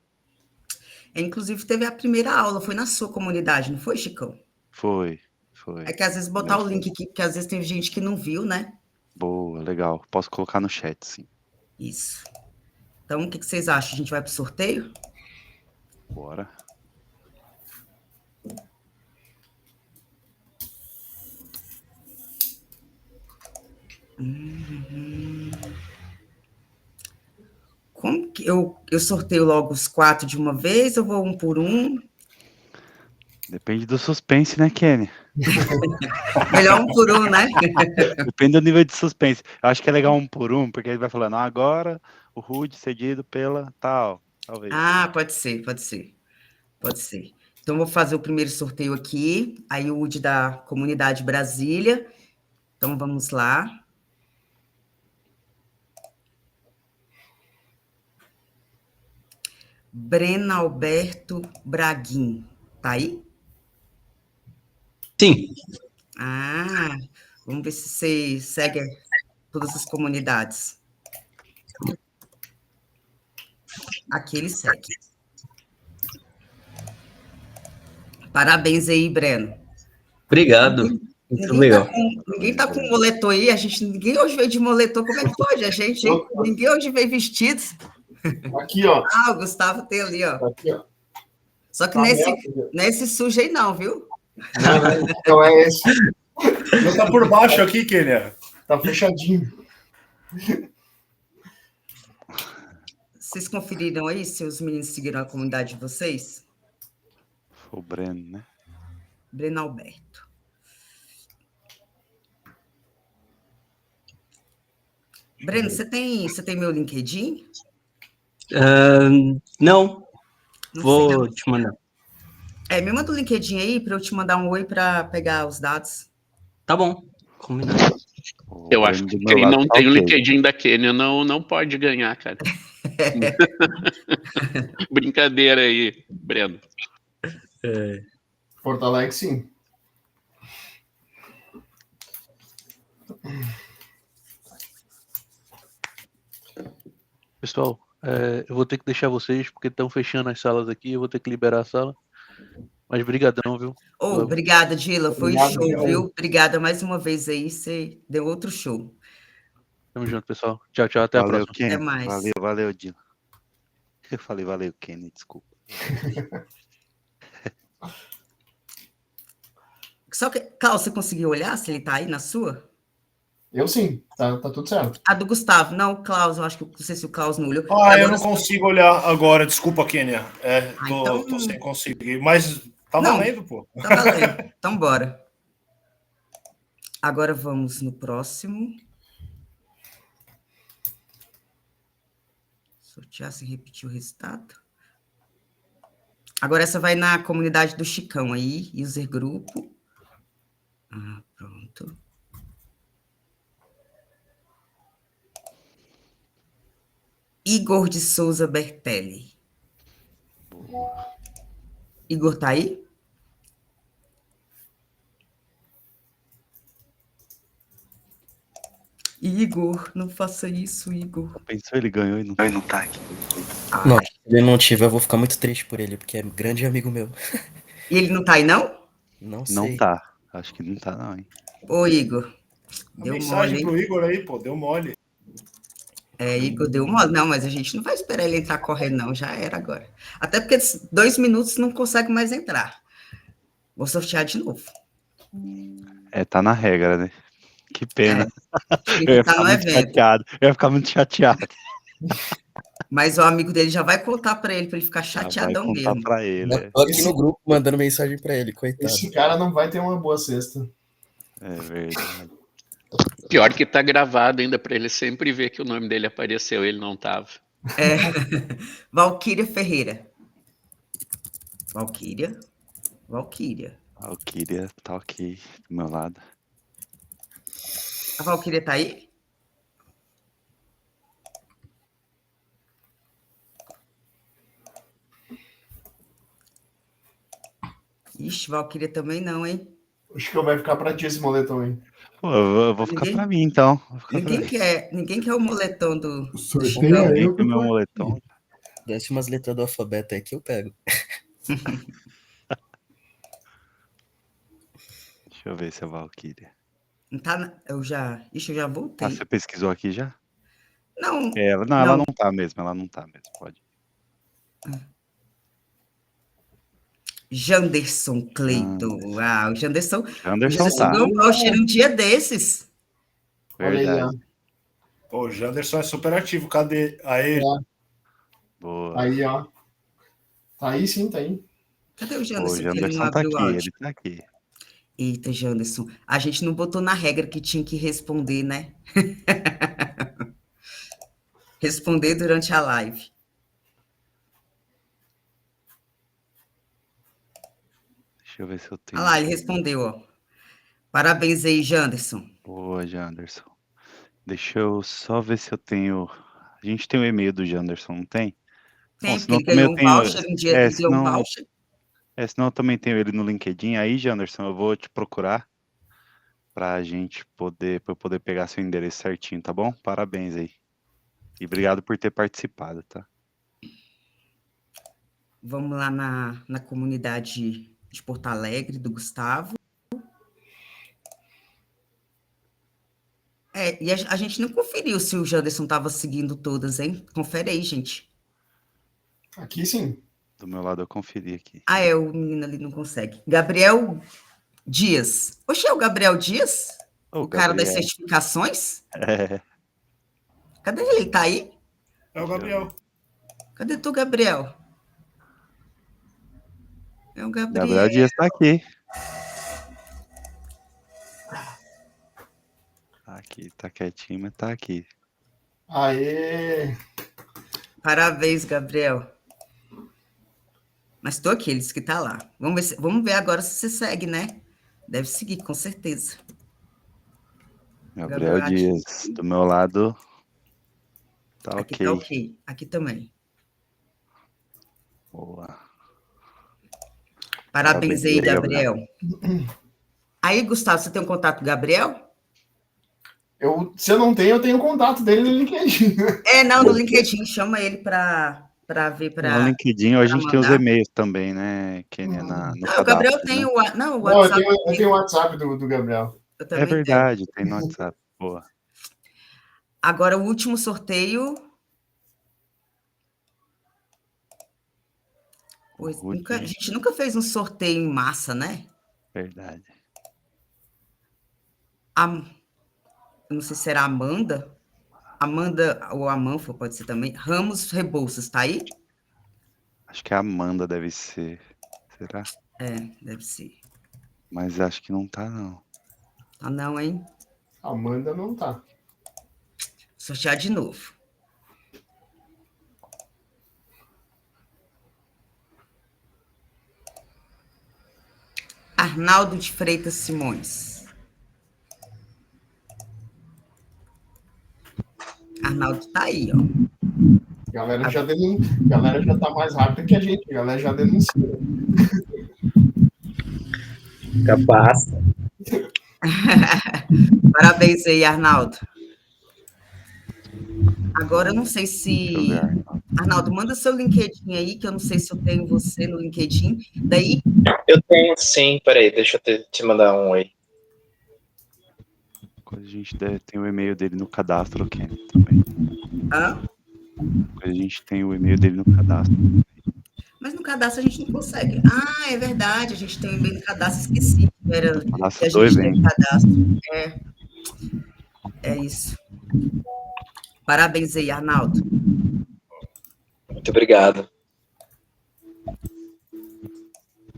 inclusive teve a primeira aula, foi na sua comunidade, não foi, Chicão? Foi. É que às vezes botar o link aqui, porque às vezes tem gente que não viu, né? Boa, legal. Posso colocar no chat, sim. Isso. Então, o que vocês acham? A gente vai para o sorteio? Bora. Como que eu sorteio logo os 4 de uma vez ou vou um por um? Depende do suspense, né, Kenny? Melhor um por um, né? Depende do nível de suspense. Eu acho que é legal um por um, porque ele vai falando, agora o Rude cedido pela tal, talvez. Ah, pode ser. Então, vou fazer o primeiro sorteio aqui, aí o UD da Comunidade Brasília. Então, vamos lá. Breno Alberto Braguin, tá aí? Sim. Ah, vamos ver se você segue todas as comunidades. Aqui ele segue. Parabéns aí, Breno. Obrigado. Muito legal. Ninguém tá com moletom aí, ninguém hoje veio de moletom, como é que pode, a gente? Hein? Ninguém hoje veio vestido. Aqui, ó. Ah, o Gustavo tem ali, ó. Aqui, ó. Só que Tá nesse sujo aí não, viu? Não é esse. Não tá por baixo aqui, Kenia. Tá fechadinho. Vocês conferiram aí se os meninos seguiram a comunidade de vocês? O Breno, né? Breno Alberto. Breno, você tem meu LinkedIn? Não. Não Vou sei. te mandar. Me manda o LinkedIn aí para eu te mandar um oi para pegar os dados. Tá bom. Combinado. Eu acho que quem não tem o LinkedIn da Kênia não pode ganhar, cara. Brincadeira aí, Breno. Porto Alegre, sim. Pessoal, eu vou ter que deixar vocês, porque estão fechando as salas aqui, eu vou ter que liberar a sala. Mas brigadão, viu? Obrigada, Dila, foi Obrigado, show, Dila. viu? Obrigada mais uma vez aí, você deu outro show. Tamo junto, pessoal. Tchau, tchau, até a próxima. Kenny. Até mais. Valeu, Dila. Eu falei valeu, Kenny, desculpa. Só que, Klaus, você conseguiu olhar se ele tá aí na sua? Eu sim, tá tudo certo. A do Gustavo, não, o Klaus, eu acho que não sei se o Klaus não olhou. Eu não consigo olhar agora, desculpa, Kenia. Tô sem conseguir, mas tá valendo, pô. Tá valendo, então bora. Agora vamos no próximo. Sortear sem repetir o resultado. Agora essa vai na comunidade do Chicão aí, user grupo. Pronto. Igor de Souza Bertelli. Igor tá aí? Igor, não faça isso, Igor. Pensou, ele ganhou e não tá aqui. Não, se ele não tiver, eu vou ficar muito triste por ele, porque é um grande amigo meu. E ele não tá aí, não? Não sei. Não tá. Acho que não tá, não, hein? Ô, Igor. Deu Mensagem mole, pro Igor aí, pô, deu mole. Igor deu mole. Não, mas a gente não vai esperar ele entrar correndo, não. Já era agora. Até porque 2 minutos não consegue mais entrar. Vou sortear de novo. Tá na regra, né? Que pena. Ele tá no evento. chateado. Eu ia ficar muito chateado. Mas o amigo dele já vai contar para ele ficar chateadão vai contar mesmo. pra ele. Tô aqui no grupo mandando mensagem pra ele, coitado. Esse cara não vai ter uma boa sexta. É verdade. Pior que tá gravado ainda para ele sempre ver que o nome dele apareceu, ele não tava. Valquíria Ferreira. Valquíria Valquíria tá ok do meu lado. A Valquíria tá aí? Ixi, Valquíria também não, hein? Acho que vai ficar pra ti esse moletom aí. Pô, eu vou ficar pra mim, então. Vou ficar pra mim. Ninguém quer o moletom do Sorteia Chicão. aí. Nem que o meu moletom. Desce umas letras do alfabeto aí que eu pego. Deixa eu ver se é Valkyria. Não tá, eu já voltei. Ah, você pesquisou aqui já? Não, Não, ela não tá mesmo, pode. Janderson Cleiton. Ah, o Janderson tá. ganhou um voucher um dia desses. Verdade. Pô, o Janderson é super ativo. Cadê? Aí. Boa. Aí, ó. Tá aí sim, tá aí. Cadê o Pô, Janderson? o Que ele não Janderson tá abriu o aqui, áudio. ele tá aqui. Eita, Janderson. A gente não botou na regra que tinha que responder, né? Responder durante a live. Deixa eu ver se eu tenho. Olha lá, ele respondeu, ó. Parabéns aí, Janderson. Boa, Janderson. Deixa eu só ver se eu tenho. A gente tem o e-mail do Janderson, não tem? Tem, Bom, porque ele ganhou um voucher um dia, ele deu um voucher. Senão eu também tenho ele no LinkedIn. Aí, Janderson, eu vou te procurar pra gente poder pegar seu endereço certinho, tá bom? Parabéns aí. E obrigado por ter participado, tá? Vamos lá na comunidade de Porto Alegre, do Gustavo. E a gente não conferiu se o Janderson estava seguindo todas, hein? Confere aí, gente. Aqui sim. Do meu lado eu conferi aqui. O menino ali não consegue. Gabriel Dias. Oxe, é o Gabriel Dias? O cara das certificações? É. Cadê ele? Ele tá aí? É o Gabriel. Cadê tu, Gabriel? É o Gabriel. Gabriel Dias tá aqui. Tá aqui, tá quietinho, mas tá aqui. Aê! Parabéns, Gabriel. Mas tô aqui, ele disse que tá lá. Vamos ver agora se você segue, né? Deve seguir, com certeza. Gabriel Dias, do meu lado, tá aqui ok. Tá ok, aqui também. Boa. Parabéns aí, Gabriel. Aí, Gustavo, você tem um contato com o Gabriel? Se eu não tenho, eu tenho o contato dele no LinkedIn. No LinkedIn, chama ele para ver. No LinkedIn a gente tem os e-mails também, né, Kênia? O Gabriel tem o WhatsApp. Eu tenho o WhatsApp do Gabriel. É verdade, tem no WhatsApp. Boa. Agora, o último sorteio. A gente nunca fez um sorteio em massa, né? Verdade. Não sei se era Amanda ou Amanfa, pode ser também. Ramos Rebouças, tá aí? Acho que a Amanda deve ser. Será? Deve ser. Mas acho que não tá, não. Tá não, hein? Amanda não tá. Sortear de novo. Arnaldo de Freitas Simões. Arnaldo tá aí, ó. A galera já tá mais rápida que a gente. A galera já denuncia. Capaz. Parabéns aí, Arnaldo. Agora, eu não sei se... Arnaldo, manda seu LinkedIn aí, que eu não sei se eu tenho você no LinkedIn. Daí... Eu tenho sim, peraí, deixa eu te mandar um aí. A gente tem o e-mail dele no cadastro, Kenny, também. A gente tem o e-mail dele no cadastro. Mas no cadastro a gente não consegue. É verdade, a gente tem o e-mail no cadastro, esqueci. Era cadastro do evento. Cadastro. É isso. Parabéns aí, Arnaldo. Muito obrigado.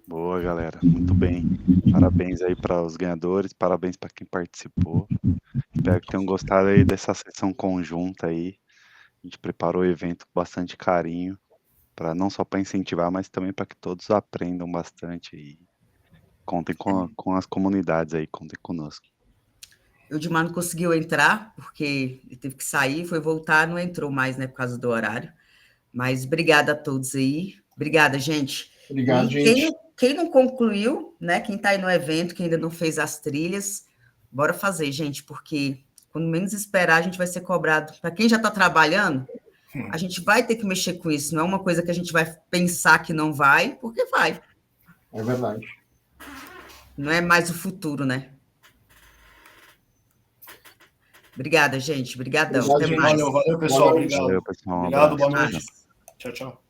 Boa, galera. Muito bem. Parabéns aí para os ganhadores, parabéns para quem participou. Espero que tenham gostado aí dessa sessão conjunta aí. A gente preparou o evento com bastante carinho, não só para incentivar, mas também para que todos aprendam bastante e contem com as comunidades aí, contem conosco. O Edmar não conseguiu entrar, porque ele teve que sair, foi voltar, não entrou mais, né, por causa do horário. Mas obrigada a todos aí. Obrigada, gente. Obrigado, E gente. quem não concluiu, né, quem está aí no evento, que ainda não fez as trilhas, bora fazer, gente, porque quando menos esperar, a gente vai ser cobrado. Para quem já está trabalhando, a gente vai ter que mexer com isso. Não é uma coisa que a gente vai pensar que não vai, porque vai. É verdade. Não é mais o futuro, né? Obrigada, gente. Obrigadão. Obrigado, Até gente. mais. Valeu, pessoal. Obrigado. Valeu, pessoal. Um Obrigado, abraço. boa noite. Tchau, tchau.